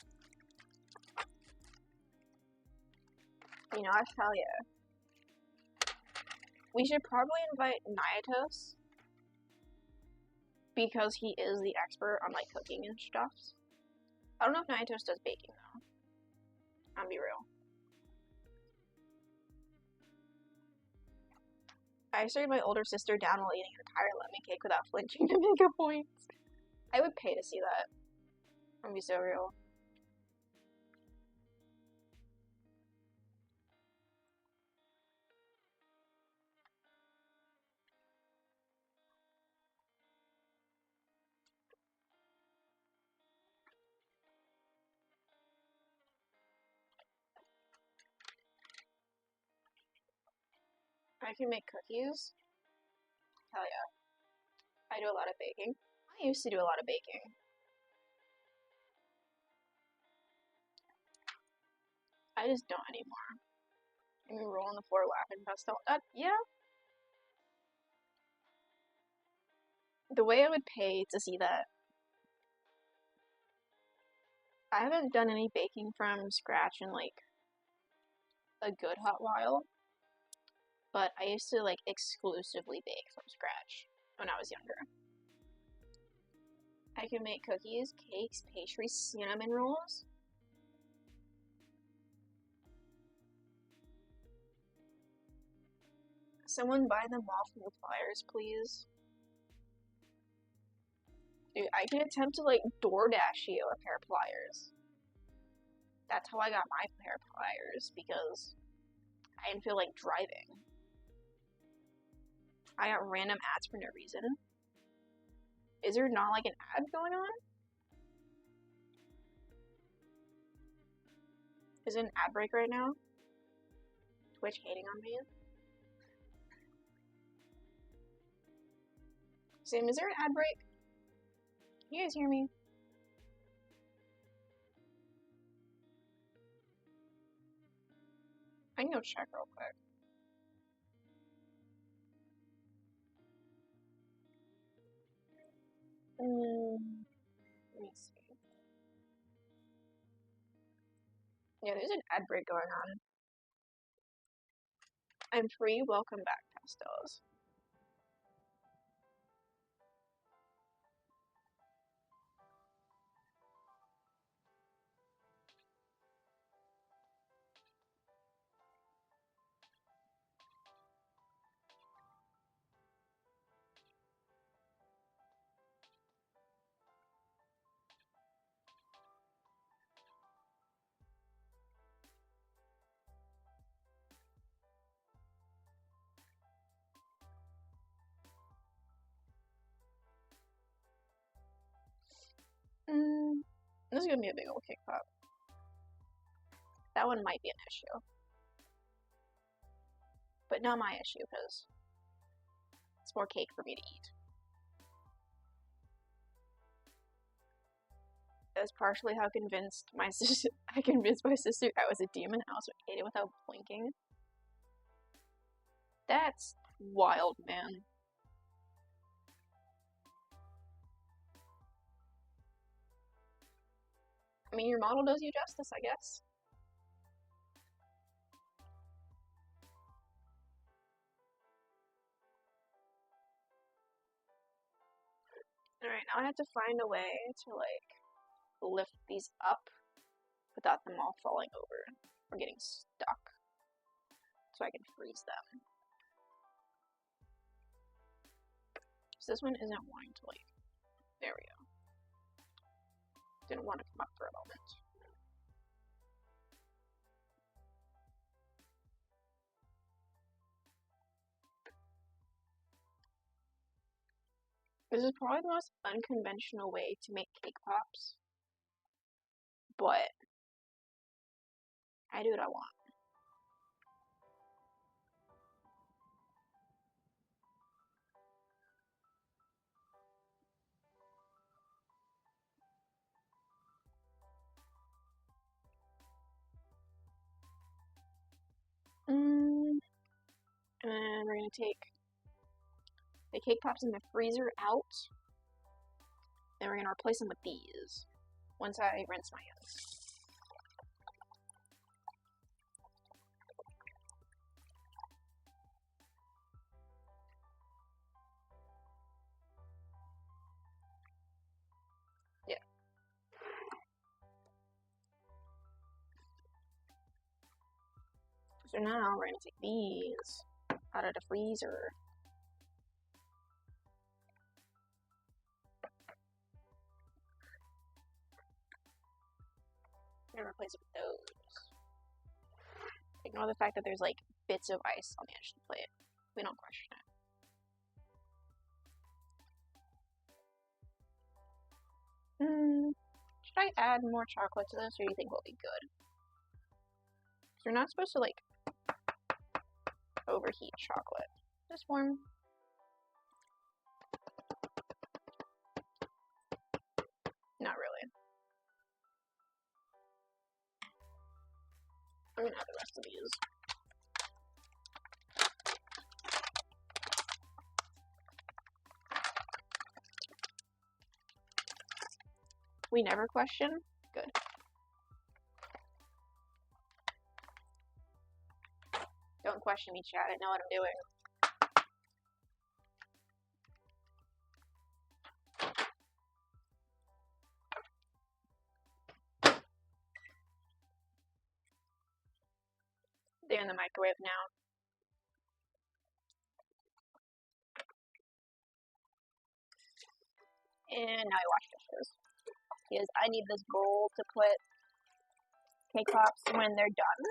You know, I tell ya. We should probably invite Nyatos. Because he is the expert on, like, cooking and stuff. I don't know if Nyatos does baking, though. I'll be real. I stared my older sister down while eating an entire lemon cake without flinching to make a point. I would pay to see that. I'll be so real. I can make cookies. Hell yeah. I do a lot of baking. I used to do a lot of baking. I just don't anymore. And we roll on the floor laughing about stuff. Yeah. The way I would pay to see that. I haven't done any baking from scratch in like a good hot while. But I used to like exclusively bake from scratch when I was younger. I can make cookies, cakes, pastries, cinnamon rolls. Someone buy them off from the flyers, please. Dude, I can attempt to like DoorDash you a pair of pliers. That's how I got my pair of pliers because I didn't feel like driving. I got random ads for no reason. Is there not like an ad going on? Is it an ad break right now? Twitch hating on me? Sam, is there an ad break? Can you guys hear me? I can go check real quick. Let me see. Yeah, there's an ad break going on. I'm free. Welcome back, Pastels. This is gonna be a big old cake pop. That one might be an issue. But not my issue, because more cake for me to eat. That's partially how I convinced my sister I was a demon. I also ate it without blinking. That's wild, man. I mean, your model does you justice, I guess. Alright, now I have to find a way to, like, lift these up without them all falling over or getting stuck. So I can freeze them. So this one isn't wanting to, like, there we go. Didn't want to come up for a moment. This is probably the most unconventional way to make cake pops, but I do what I want. And we're gonna take the cake pops in the freezer out, and we're gonna replace them with these once I rinse my hands. Yeah. So now we're gonna take these out of the freezer. And replace it with those. Ignore the fact that there's like bits of ice on the edge of the plate. We don't question it. Should I add more chocolate to this, or do you think we'll be good? So you're not supposed to like overheat chocolate. Just warm. Not really. I'm gonna add the rest of these. We never question? Good. Don't question me, chat. I know what I'm doing. They're in the microwave now. And now I wash dishes. Because I need this bowl to put cake pops when they're done.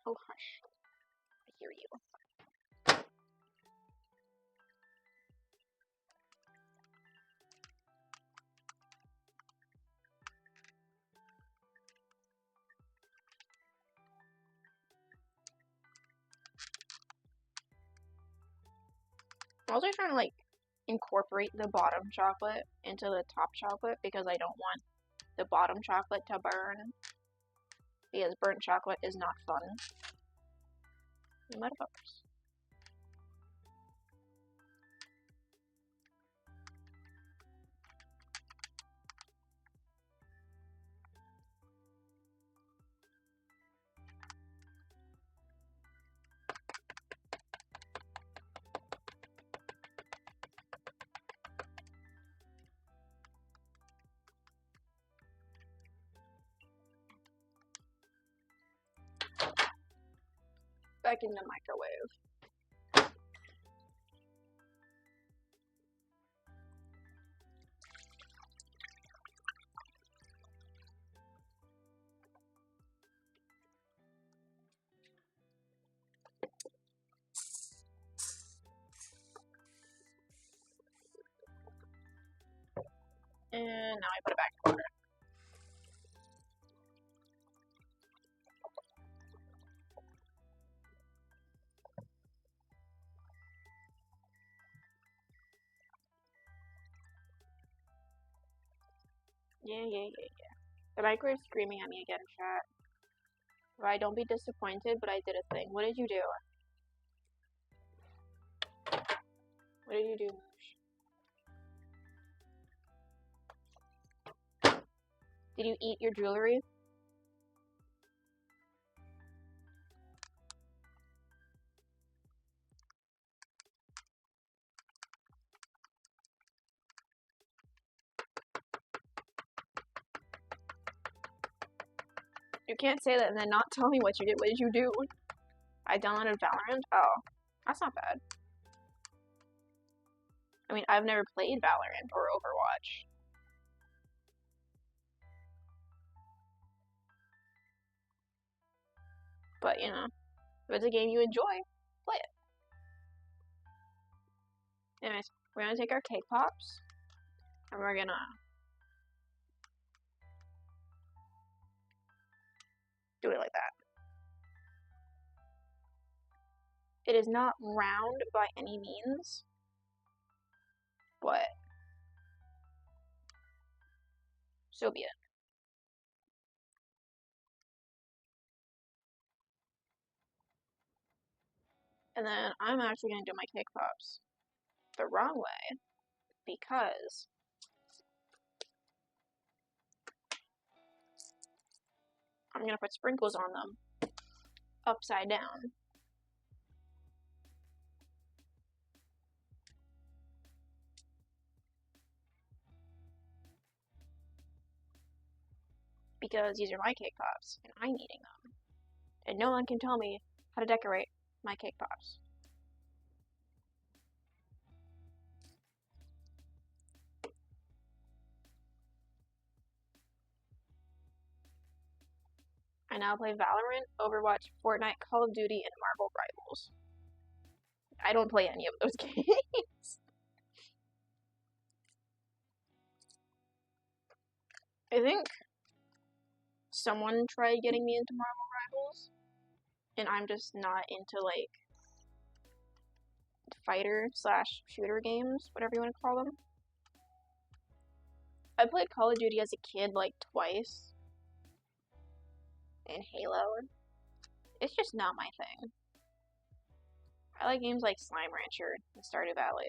Oh, hush. I hear you. I'm also trying to like incorporate the bottom chocolate into the top chocolate because I don't want the bottom chocolate to burn. Because burnt chocolate is not fun. Motherfuckers. Back in the microwave. And now I put it back in water. Yeah. The microwave's screaming at me again, chat. Right, don't be disappointed, but I did a thing. What did you do? What did you do, Moosh? Did you eat your jewelry? You can't say that and then not tell me what you did. What did you do? I downloaded Valorant? Oh, that's not bad. I mean, I've never played Valorant or Overwatch. But, you know, if it's a game you enjoy, play it. Anyways, we're gonna take our Cakepops, and we're gonna do it like that. It is not round by any means, but so be it. And then I'm actually gonna do my Cakepops the wrong way because I'm gonna put sprinkles on them upside down. Because these are my Cakepops and I'm eating them. And no one can tell me how to decorate my Cakepops. I now play Valorant, Overwatch, Fortnite, Call of Duty, and Marvel Rivals. I don't play any of those games. I think someone tried getting me into Marvel Rivals, and I'm just not into, like, fighter/shooter games, whatever you want to call them. I played Call of Duty as a kid, like, twice. And Halo. It's just not my thing. I like games like Slime Rancher and Stardew Valley.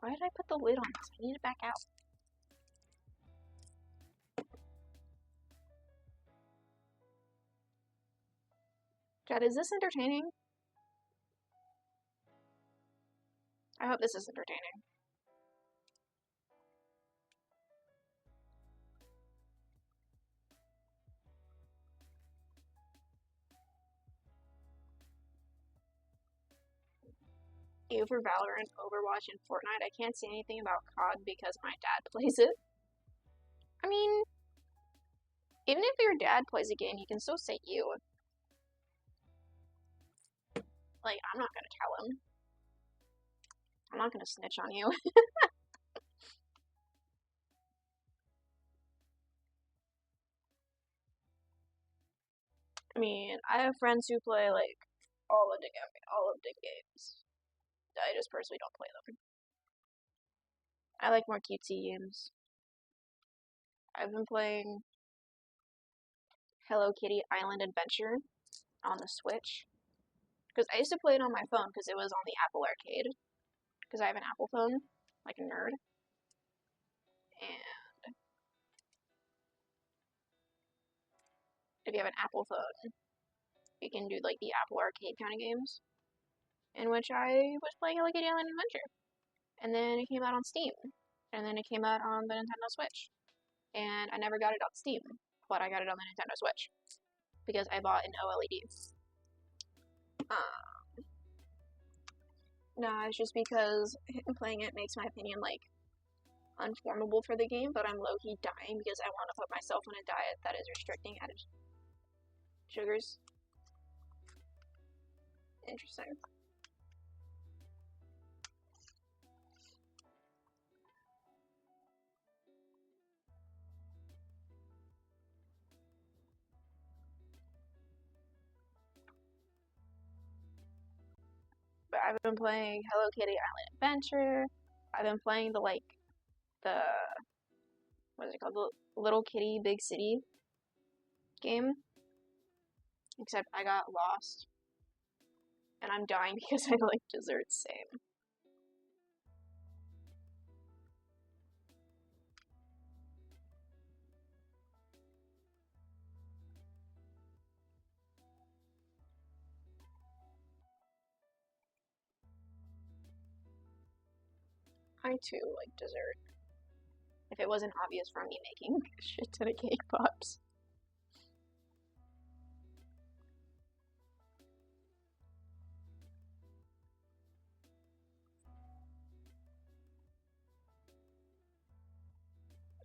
Why did I put the lid on this? I need it back out. Chad, is this entertaining? I hope this is entertaining. You for Valorant, Overwatch, and Fortnite. I can't say anything about COD because my dad plays it. I mean, even if your dad plays a game, he can still say you. Like, I'm not gonna tell him. I'm not gonna snitch on you. I mean, I have friends who play, like, all of the games. I just personally don't play them. I like more cutesy games. I've been playing Hello Kitty Island Adventure on the Switch. Because I used to play it on my phone because it was on the Apple Arcade. Because I have an Apple phone, like a nerd. And if you have an Apple phone, you can do like the Apple Arcade kind of games. In which I was playing Hello Kitty Island Adventure. And then it came out on Steam. And then it came out on the Nintendo Switch. And I never got it on Steam, but I got it on the Nintendo Switch. Because I bought an OLED. Nah, it's just because playing it makes my opinion, like, unformable for the game, but I'm low-key dying because I want to put myself on a diet that is restricting Sugars. Interesting. But I've been playing Hello Kitty Island Adventure. I've been playing the what is it called? The Little Kitty Big City game. Except I got lost. And I'm dying because I like desserts same. I too like dessert. If it wasn't obvious from me making a shit ton of cake pops.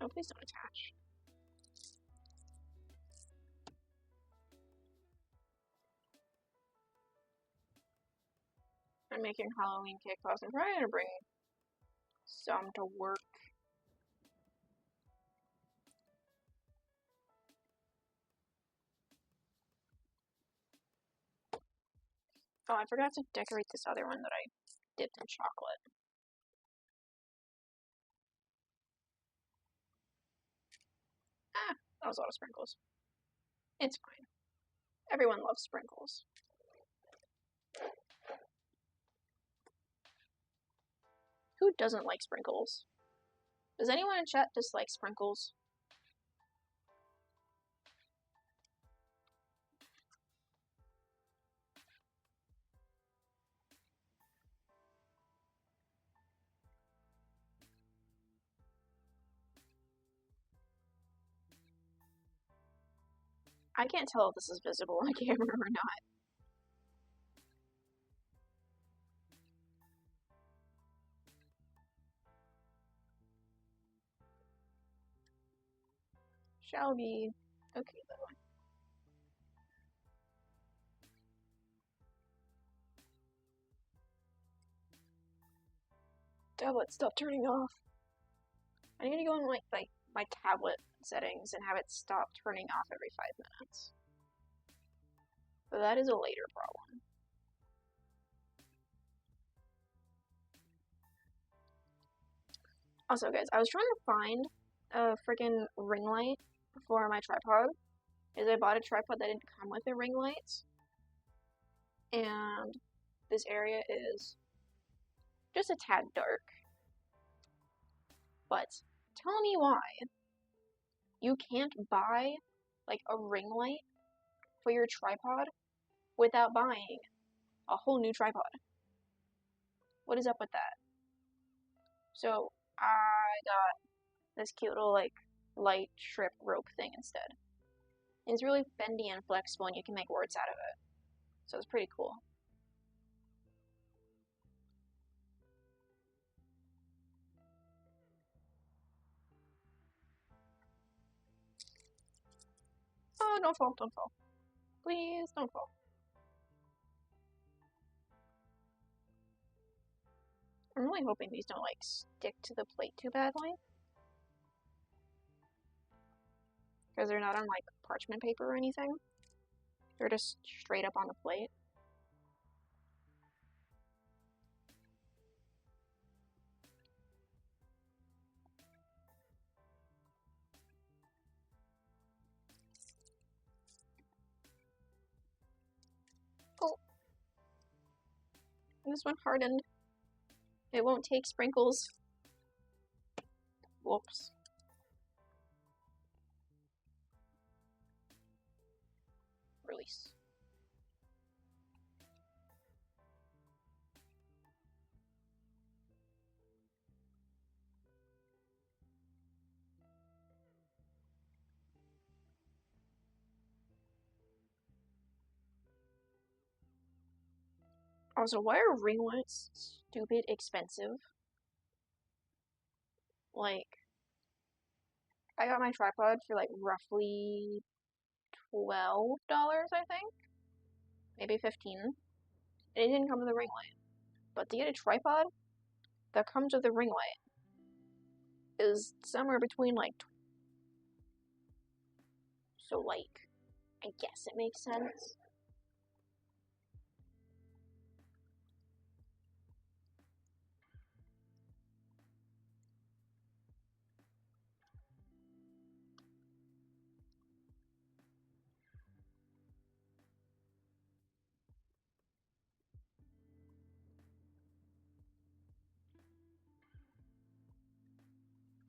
Oh, please don't attach. I'm making Halloween cake pops. I'm probably gonna bring some to work. Oh, I forgot to decorate this other one that I dipped in chocolate. Ah, that was a lot of sprinkles. It's fine. Everyone loves sprinkles. Who doesn't like sprinkles? Does anyone in chat dislike sprinkles? I can't tell if this is visible on camera or not. Shall be. Okay, though. Tablet, stop turning off. I need to go in my tablet settings and have it stop turning off every 5 minutes. But that is a later problem. Also, guys, I was trying to find a freaking ring light for my tripod. I bought a tripod that didn't come with a ring light. And this area is just a tad dark. But tell me why you can't buy like a ring light for your tripod without buying a whole new tripod. What is up with that? So I got this cute little like light strip rope thing instead. And it's really bendy and flexible and you can make words out of it. So it's pretty cool. Oh, don't fall, don't fall. Please don't fall. I'm really hoping these don't like stick to the plate too badly. Because they're not on like parchment paper or anything. They're just straight up on the plate. Oh. This one hardened. It won't take sprinkles. Whoops. Release. Also, why are ring lights stupid expensive? Like, I got my tripod for like roughly $12, I think. Maybe 15. And it didn't come with a ring light. But to get a tripod that comes with a ring light is somewhere between like, so like, I guess it makes sense.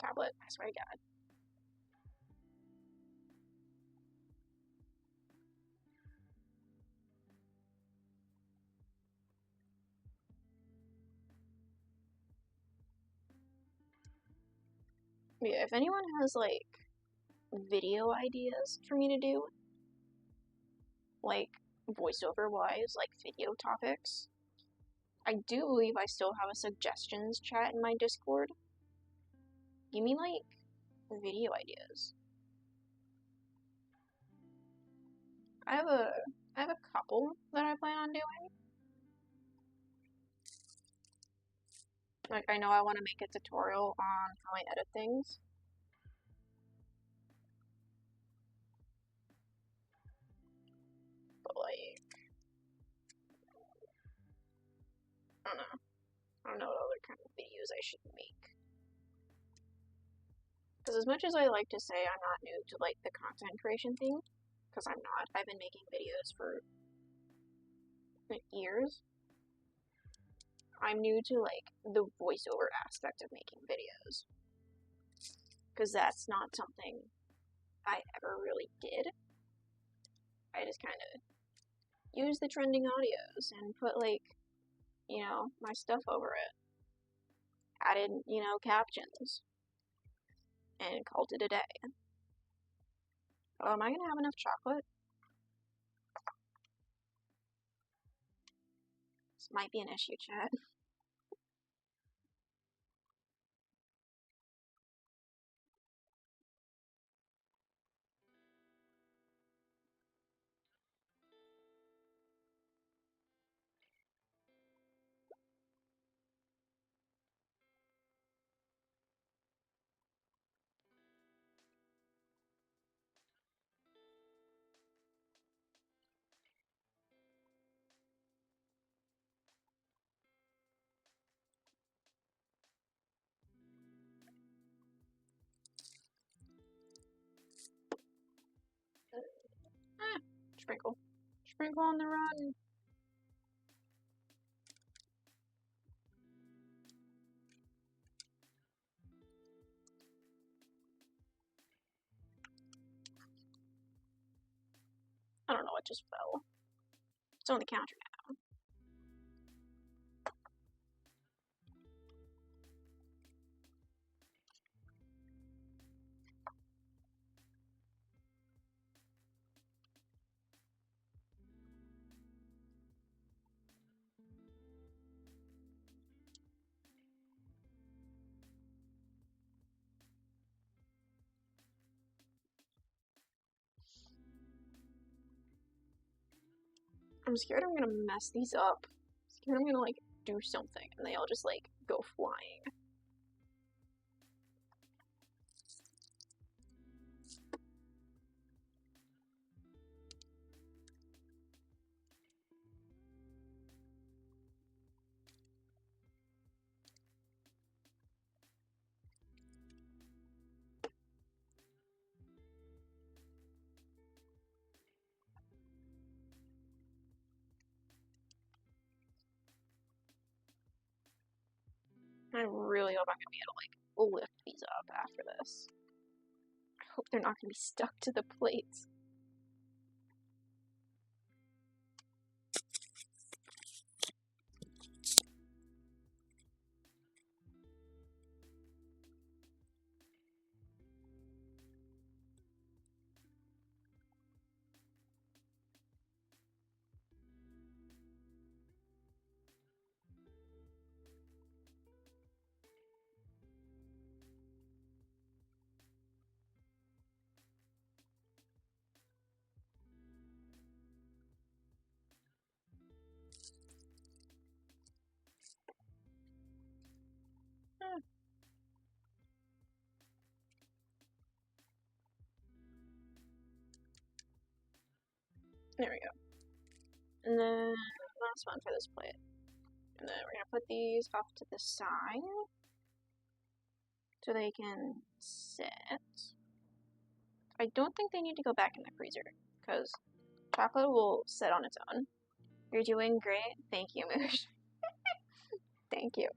Tablet, I swear to God. Yeah, if anyone has like video ideas for me to do, like voiceover wise, like video topics, I do believe I still have a suggestions chat in my Discord. Give me like video ideas. I have a couple that I plan on doing. Like I know I want to make a tutorial on how I edit things. But like I don't know. I don't know what other kind of videos I should make. Because as much as I like to say I'm not new to like the content creation thing, because I'm not. I've been making videos for years. I'm new to like the voiceover aspect of making videos. Because that's not something I ever really did. I just kind of use the trending audios and put like, you know, my stuff over it. Added, you know, captions. And called it a day. Oh, am I gonna have enough chocolate? This might be an issue, chat. Sprinkle. Sprinkle on the run. I don't know what just fell. It's on the counter now. I'm scared I'm gonna mess these up. I'm scared I'm gonna like do something and they all just like go flying. I really hope I'm gonna be able to like lift these up after this. I hope they're not gonna be stuck to the plates. And then last one for this plate. And then we're gonna put these off to the side so they can sit. I don't think they need to go back in the freezer because chocolate will sit on its own. You're doing great. Thank you, Moosh. Thank you.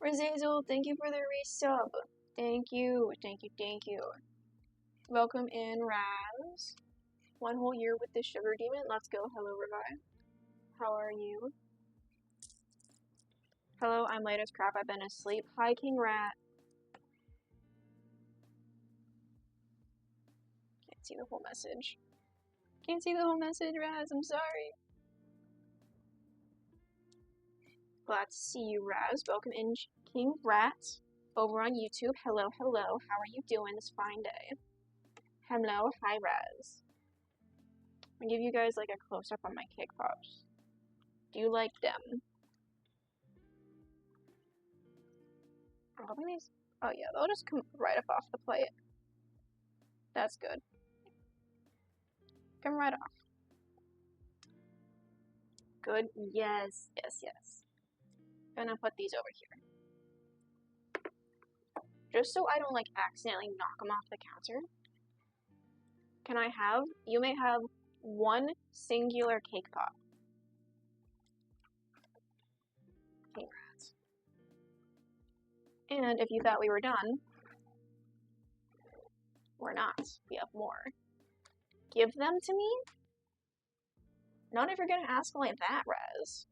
Razazel, thank you for the resub. Thank you, thank you, thank you. Welcome in, Raz. 1 whole year with the sugar demon. Let's go. Hello, Revive. How are you? Hello, I'm late as crap. I've been asleep. Hi, King Rat. Can't see the whole message. Can't see the whole message, Raz. I'm sorry. Glad to see you, Raz. Welcome in, King Rat, over on YouTube. Hello, hello. How are you doing this fine day? Hello, hi, Raz. I'm gonna give you guys like a close-up on my Cakepops. Do you like them? I'm hoping these... Oh yeah, they'll just come right up off the plate. That's good. Come right off. Good. Yes, yes, yes. Gonna put these over here. Just so I don't like accidentally knock them off the counter. Can I have... You may have 1 singular cake pop. Congrats. And if you thought we were done, we're not. We have more. Give them to me? Not if you're gonna ask like that, Rez.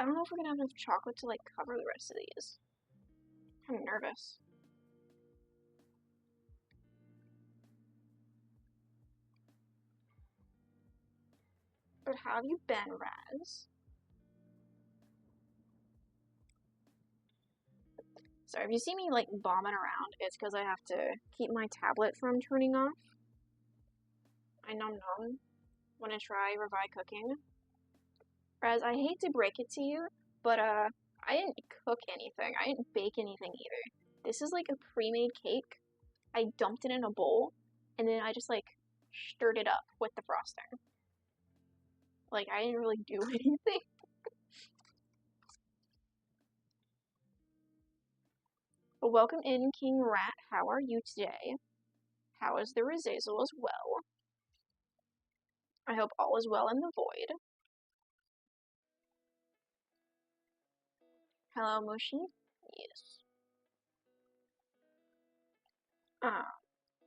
I don't know if we're gonna have enough chocolate to like cover the rest of these. I'm nervous. But how have you been, Raz? Sorry, if you see me like bombing around, it's because I have to keep my tablet from turning off. I nom want to try Revive cooking. Raz, I hate to break it to you, but I didn't cook anything. I didn't bake anything either. This is like a pre-made cake. I dumped it in a bowl, and then I just like stirred it up with the frosting. Like, I didn't really do anything. But welcome in, King Rat. How are you today? How is the Razazel as well? I hope all is well in the void. Hello, Mushi. Yes.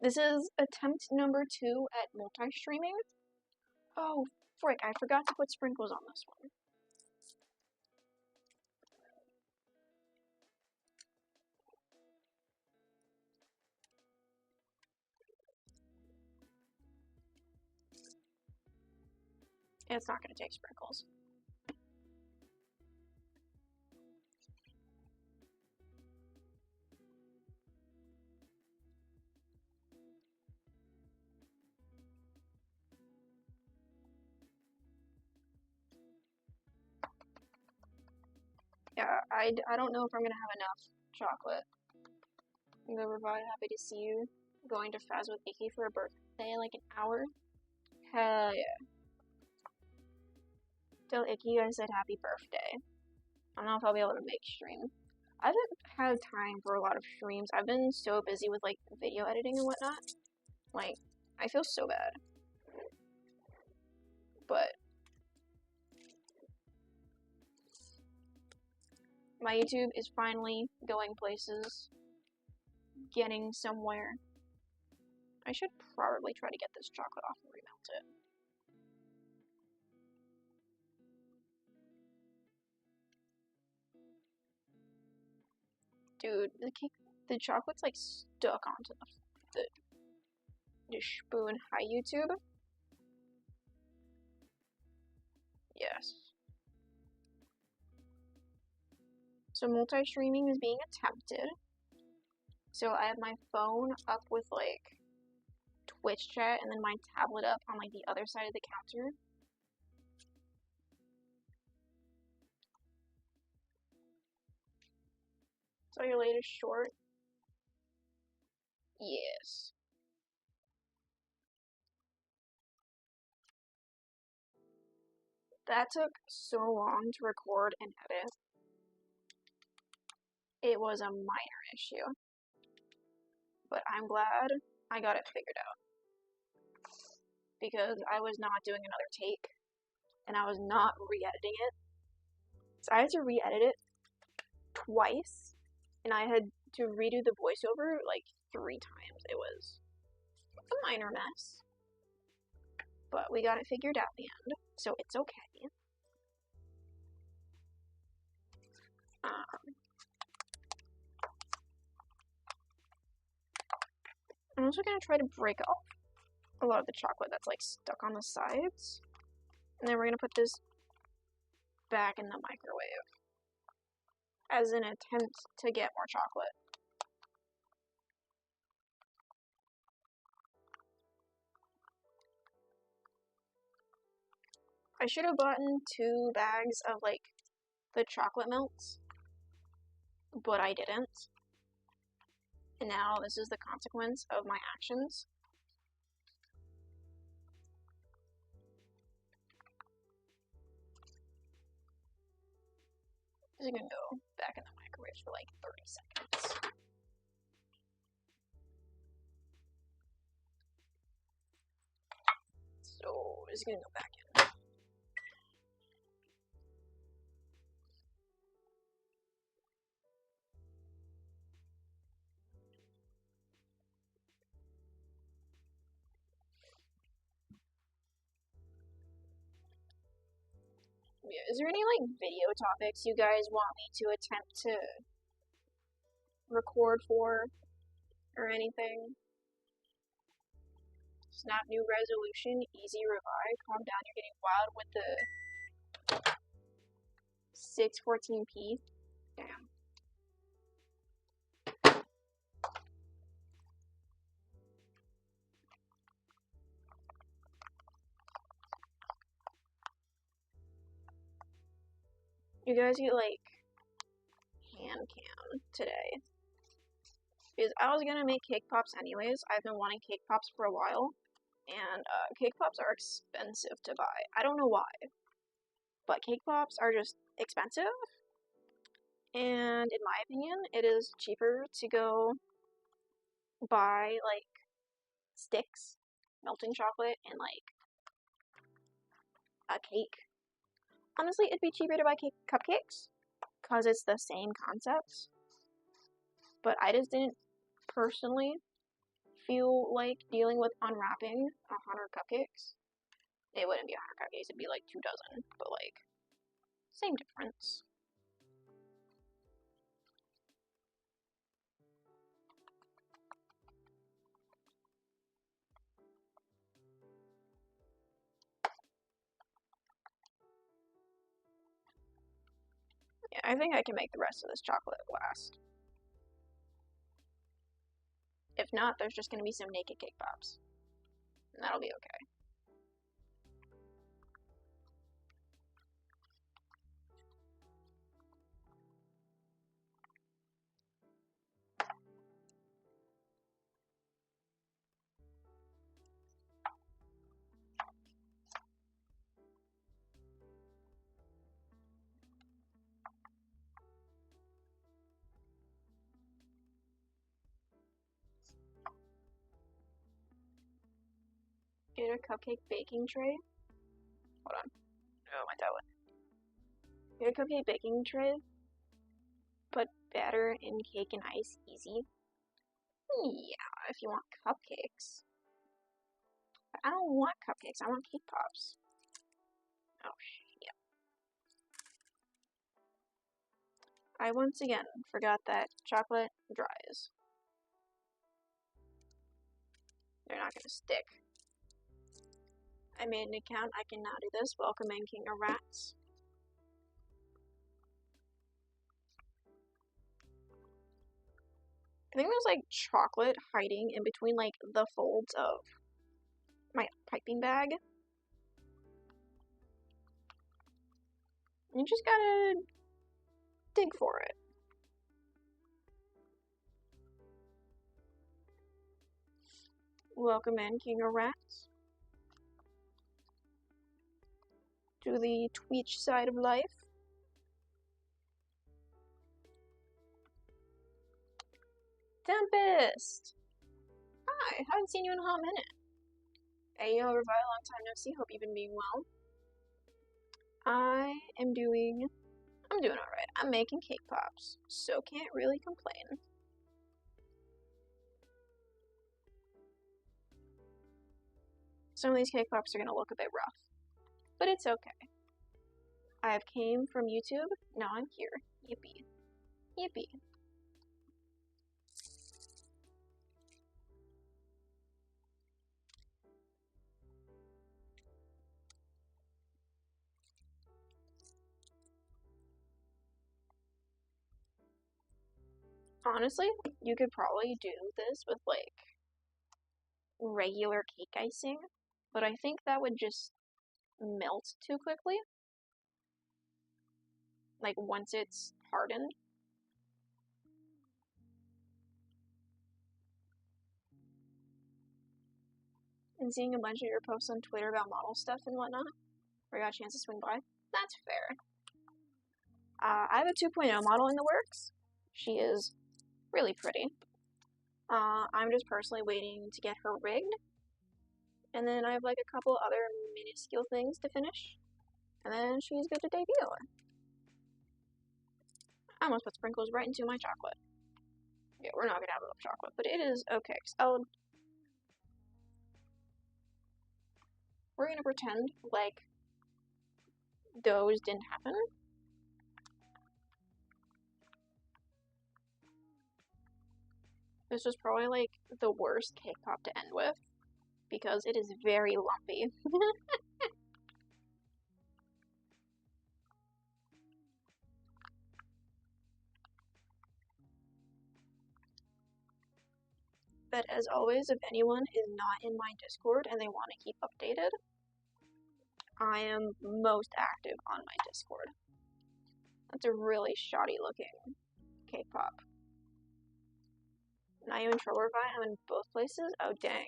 This is attempt number 2 at multi-streaming. Oh, frick, I forgot to put sprinkles on this one. It's not going to take sprinkles. Yeah, I don't know if I'm going to have enough chocolate. Go Revive, happy to see you. Going to Faz with Icky for a birthday in like an hour. Hell yeah. Tell Icky I said happy birthday. I don't know if I'll be able to make stream. I haven't had time for a lot of streams. I've been so busy with like video editing and whatnot. Like, I feel so bad. But my YouTube is finally going places. Getting somewhere. I should probably try to get this chocolate off and remelt it. Dude, the chocolate's like stuck onto the spoon. Hi, YouTube. Yes. So multi-streaming is being attempted. So I have my phone up with like Twitch chat and then my tablet up on like the other side of the counter. So your latest short? Yes. That took so long to record and edit. It was a minor issue. But I'm glad I got it figured out. Because I was not doing another take. And I was not re-editing it. So I had to re-edit it twice. And I had to redo the voiceover like 3 times. It was a minor mess. But we got it figured out in the end. So it's okay. I'm also going to try to break off a lot of the chocolate that's like stuck on the sides. And then we're going to put this back in the microwave as an attempt to get more chocolate. I should have gotten 2 bags of like the chocolate melts, but I didn't. And now this is the consequence of my actions. This is gonna go back in the microwave for like 30 seconds. So this is gonna go back in. Is there any like video topics you guys want me to attempt to record for or anything? Snap new resolution, easy revive, calm down, you're getting wild with the 614p. Damn. You guys get like hand cam today. Because I was gonna make Cakepops anyways. I've been wanting Cakepops for a while. And Cakepops are expensive to buy. I don't know why. But Cakepops are just expensive. And in my opinion, it is cheaper to go buy like sticks, melting chocolate, and like a cake. Honestly, it'd be cheaper to buy cupcakes because it's the same concept. But I just didn't personally feel like dealing with unwrapping 100 cupcakes. It wouldn't be 100 cupcakes, it'd be like 2 dozen, but like, same difference. Yeah, I think I can make the rest of this chocolate last. If not, there's just gonna be some naked Cakepops. And that'll be okay. Get a cupcake baking tray. Hold on. Oh, my tablet. Get a cupcake baking tray. Put batter in cake and ice. Easy. Yeah, if you want cupcakes. But I don't want cupcakes. I want Cakepops. Oh, shit. I once again forgot that chocolate dries. They're not gonna stick. I made an account. I can now do this. Welcoming King of Rats. I think there's like chocolate hiding in between like the folds of piping bag. You just gotta dig for it. Welcome in, King of Rats, to the Twitch side of life. Tempest! Hi, haven't seen you in a hot minute. Hey, yo, Revi, long time no see, hope you've been being well. I'm doing alright. I'm making cake pops, so can't really complain. Some of these cake pops are gonna look a bit rough, but it's okay. I have came from YouTube, now I'm here. Yippee. Yippee. Honestly, you could probably do this with like regular cake icing, but I think that would just melt too quickly. Like once it's hardened. And seeing a bunch of your posts on Twitter about model stuff and whatnot, where I got a chance to swing by, that's fair. I have a 2.0 model in the works. She is really pretty. I'm just personally waiting to get her rigged. And then I have like a couple other minuscule things to finish. And then she's good to debut. I almost put sprinkles right into my chocolate. Yeah, we're not gonna have enough chocolate, but it is okay. So we're gonna pretend like those didn't happen. This was probably like the worst cake pop to end with because it is very lumpy. But as always, if anyone is not in my Discord and they want to keep updated, I am most active on my Discord. That's a really shoddy looking cake pop. Not even trouble if I'm in both places? Oh dang.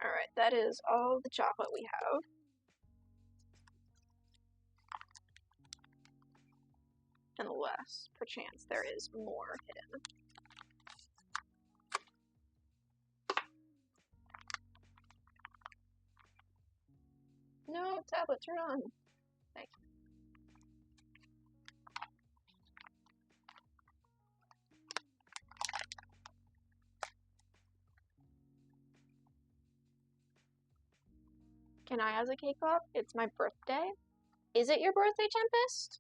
Alright, that is all the chocolate we have. Unless, perchance, there is more hidden. No, tablet, turn on. Thank you. Can I have a cake pop? It's my birthday. Is it your birthday, Tempest?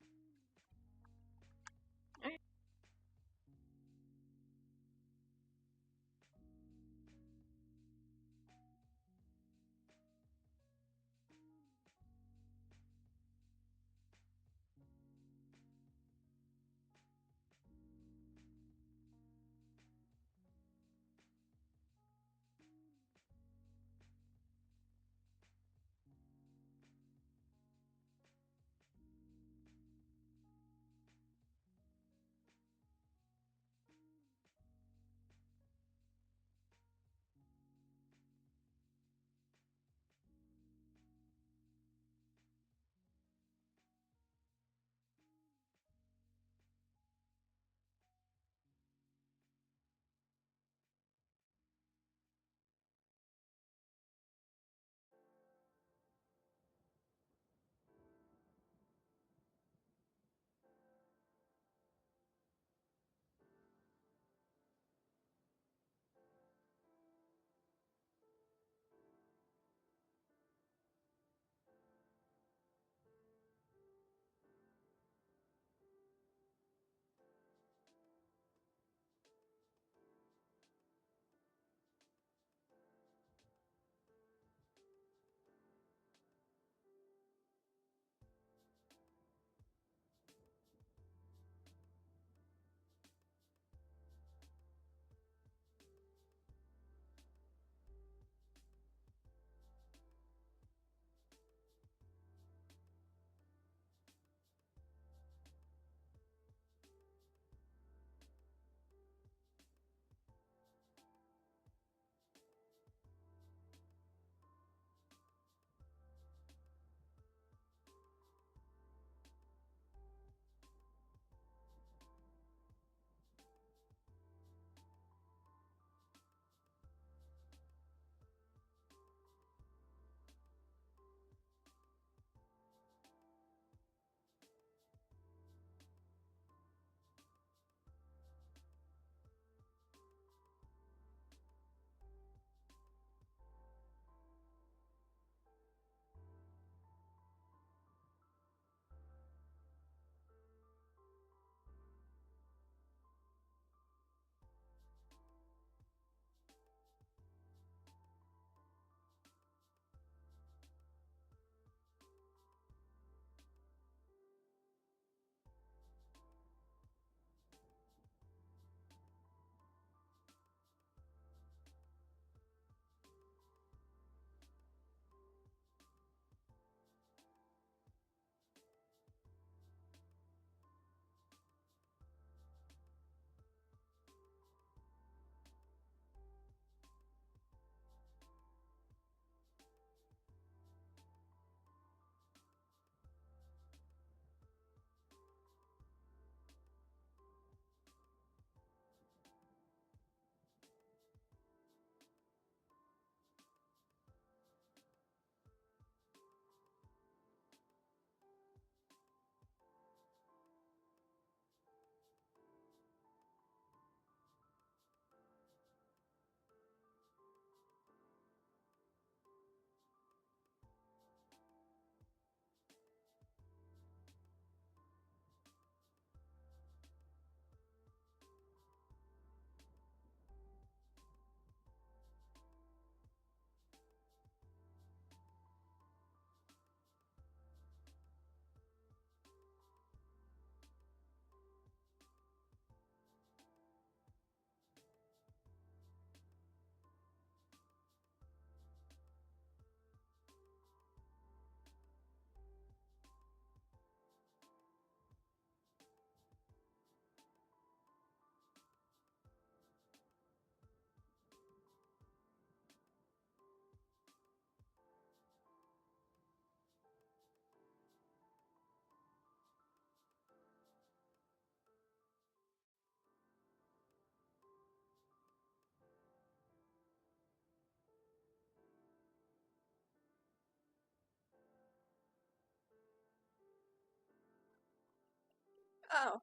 Oh,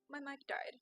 my mic died.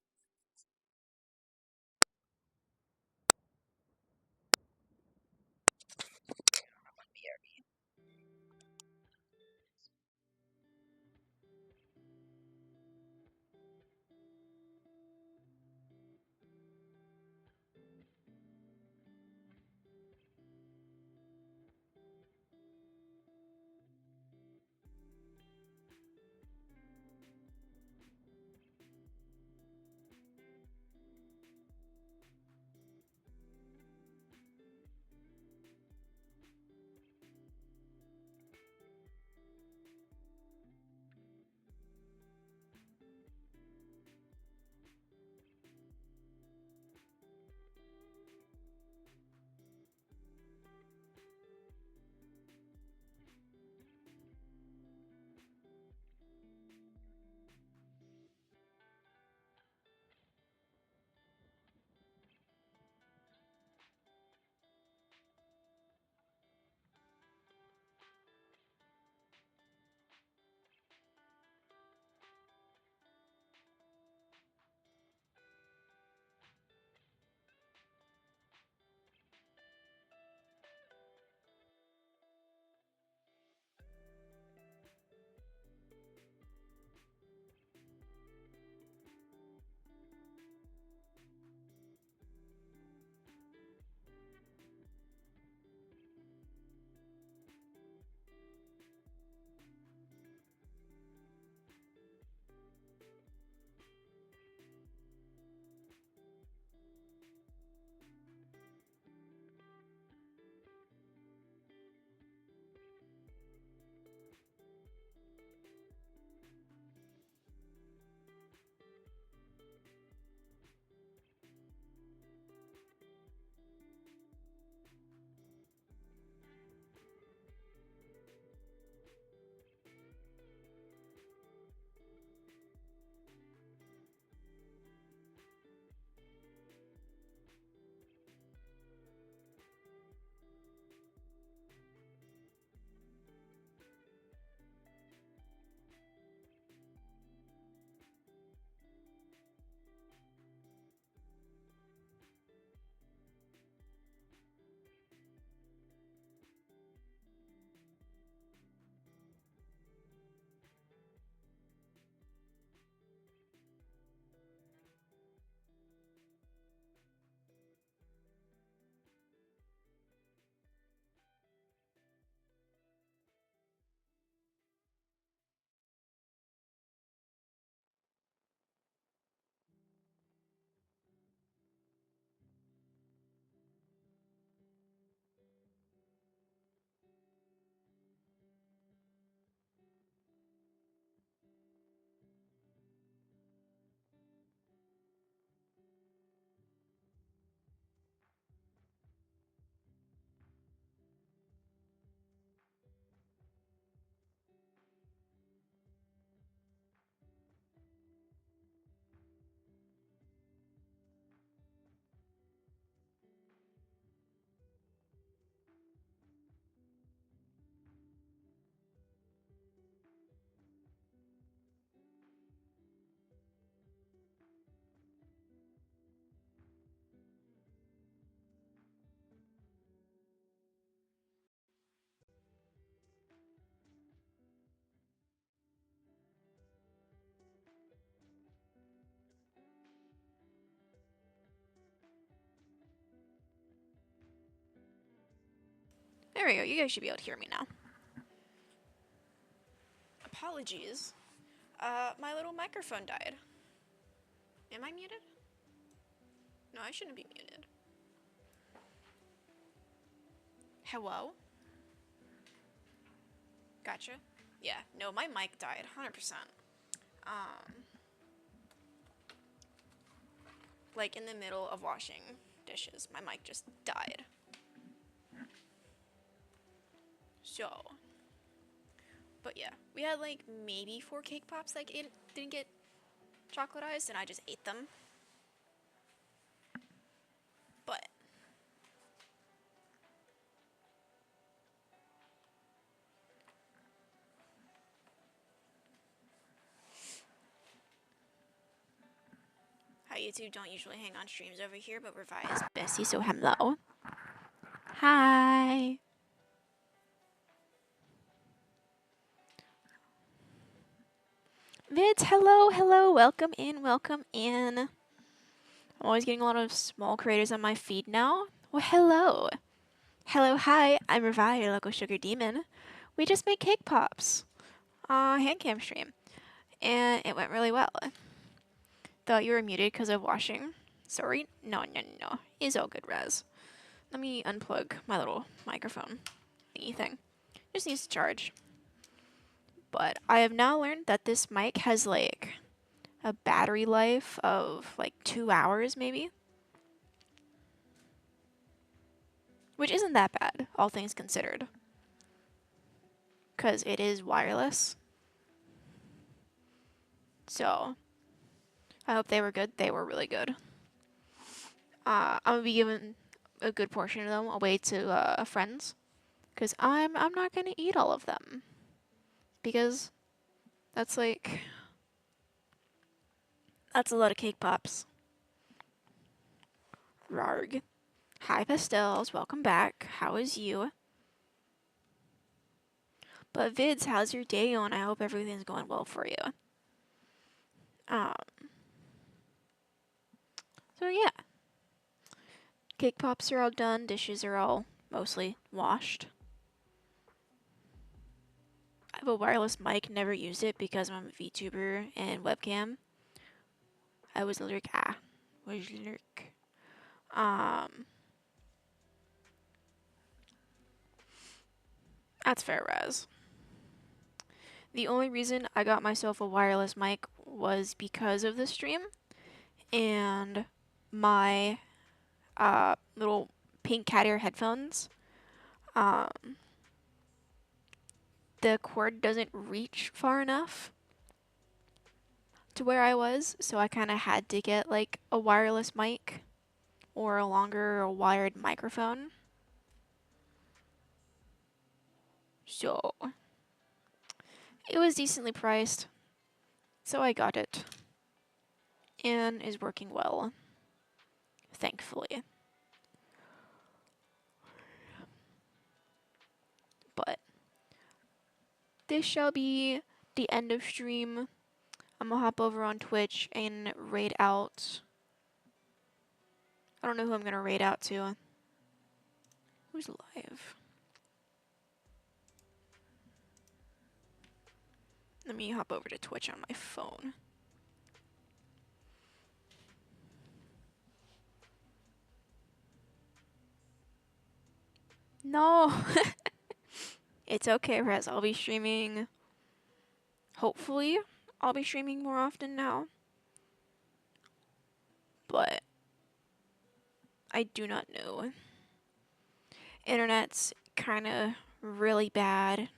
There we go. You guys should be able to hear me now. Apologies. My little microphone died. Am I muted? No, I shouldn't be muted. Hello? Gotcha. Yeah, no, my mic died, 100%. Like in the middle of washing dishes, my mic just died. So, but yeah, we had like maybe 4 Cakepops that didn't get chocolatized, and I just ate them. But YouTube don't usually hang on streams over here, but Revi is Bessie, so hello. Hi. Vids, hello, welcome in. I'm always getting a lot of small creators on my feed now. Well, hello, hi, I'm Revi, your local sugar demon. We just made Cakepops, hand cam stream, and it went really well. Thought you were muted because of washing. Sorry, no, it's all good, Raz. Let me unplug my little microphone thingy thing. Just needs to charge. But I have now learned that this mic has like a battery life of like 2 hours maybe. Which isn't that bad, all things considered. Because it is wireless. So, I hope they were good. They were really good. I'm going to be giving a good portion of them away to friends. Because I'm not going to eat all of them. Because that's like... That's a lot of Cakepops. Rarg. Hi, Pastels. Welcome back. How is you? But Vids, how's your day going? I hope everything's going well for you. So yeah. Cakepops are all done. Dishes are all mostly washed. I have a wireless mic. Never used it because I'm a VTuber and webcam. I was lurk. That's fair, Raz. The only reason I got myself a wireless mic was because of the stream and my little pink cat ear headphones. The cord doesn't reach far enough to where I was, so I kind of had to get like a wireless mic or a longer wired microphone. So it was decently priced, so I got it and is working well, thankfully. But this shall be the end of stream. I'm gonna hop over on Twitch and raid out. I don't know who I'm gonna raid out to. Who's live? Let me hop over to Twitch on my phone. No! It's okay, Rez. I'll be streaming. Hopefully, I'll be streaming more often now. But I do not know. Internet's kind of really bad,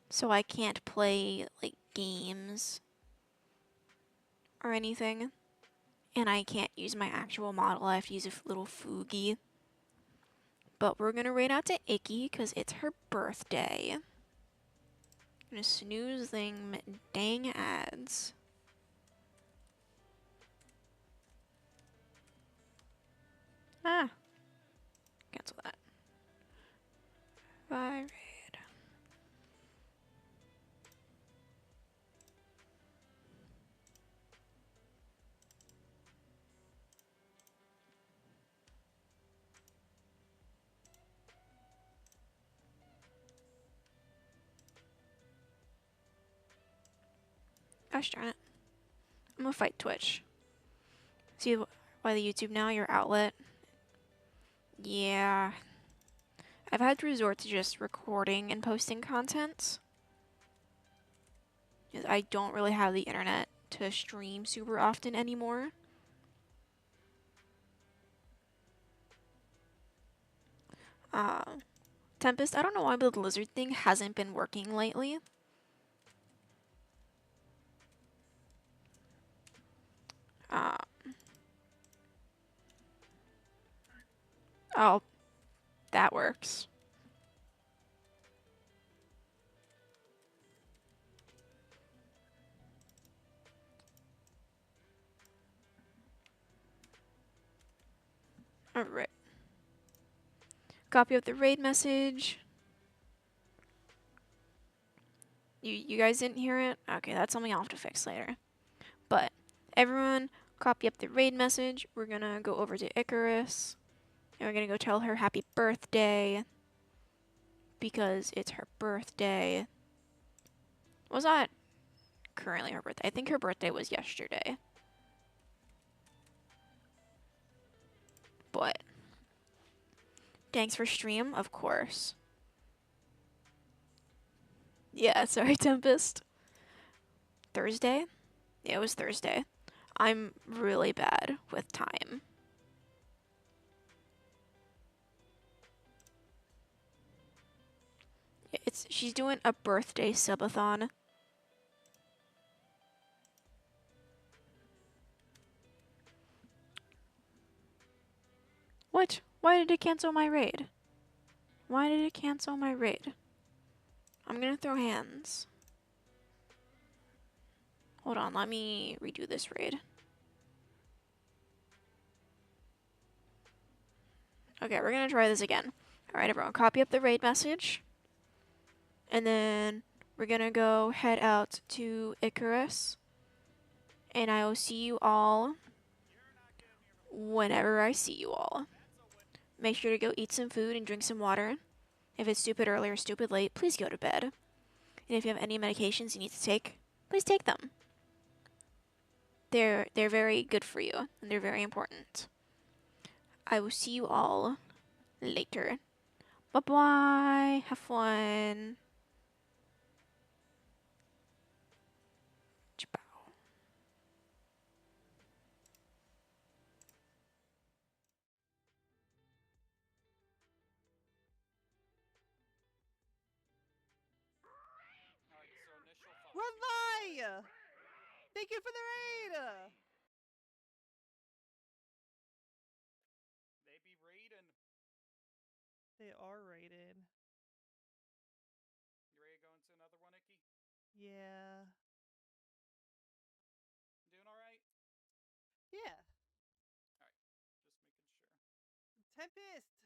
so I can't play like games or anything. And I can't use my actual model. I have to use a little Fugi. But we're gonna raid out to Icky because it's her birthday. I'm gonna snooze them dang ads. Ah. Cancel that. Bye, raid. Gosh darn it. I'm gonna fight Twitch. See why the YouTube now, your outlet? Yeah. I've had to resort to just recording and posting content. I don't really have the internet to stream super often anymore. Tempest, I don't know why the lizard thing hasn't been working lately. Oh, that works. Alright. Copy of the raid message. You guys didn't hear it? Okay, that's something I'll have to fix later. But everyone, copy up the raid message. We're gonna go over to Icarus. And we're gonna go tell her happy birthday. Because it's her birthday. Was not currently her birthday. I think her birthday was yesterday. But thanks for stream, of course. Yeah, sorry, Tempest. Thursday? Yeah, it was Thursday. I'm really bad with time. She's doing a birthday subathon. What? Why did it cancel my raid? Why did it cancel my raid? I'm gonna throw hands. Hold on, let me redo this raid. Okay, we're gonna try this again. Alright, everyone, copy up the raid message. And then we're gonna go head out to Icarus. And I will see you all whenever I see you all. Make sure to go eat some food and drink some water. If it's stupid early or stupid late, please go to bed. And if you have any medications you need to take, please take them. They're very good for you, and they're very important. I will see you all later. Bye-bye. Have fun. Run by! Thank you for the raid! They be raiding. They are raided. You ready to go into another one, Icky? Yeah. Doing alright? Yeah. Alright, just making sure. Tempest!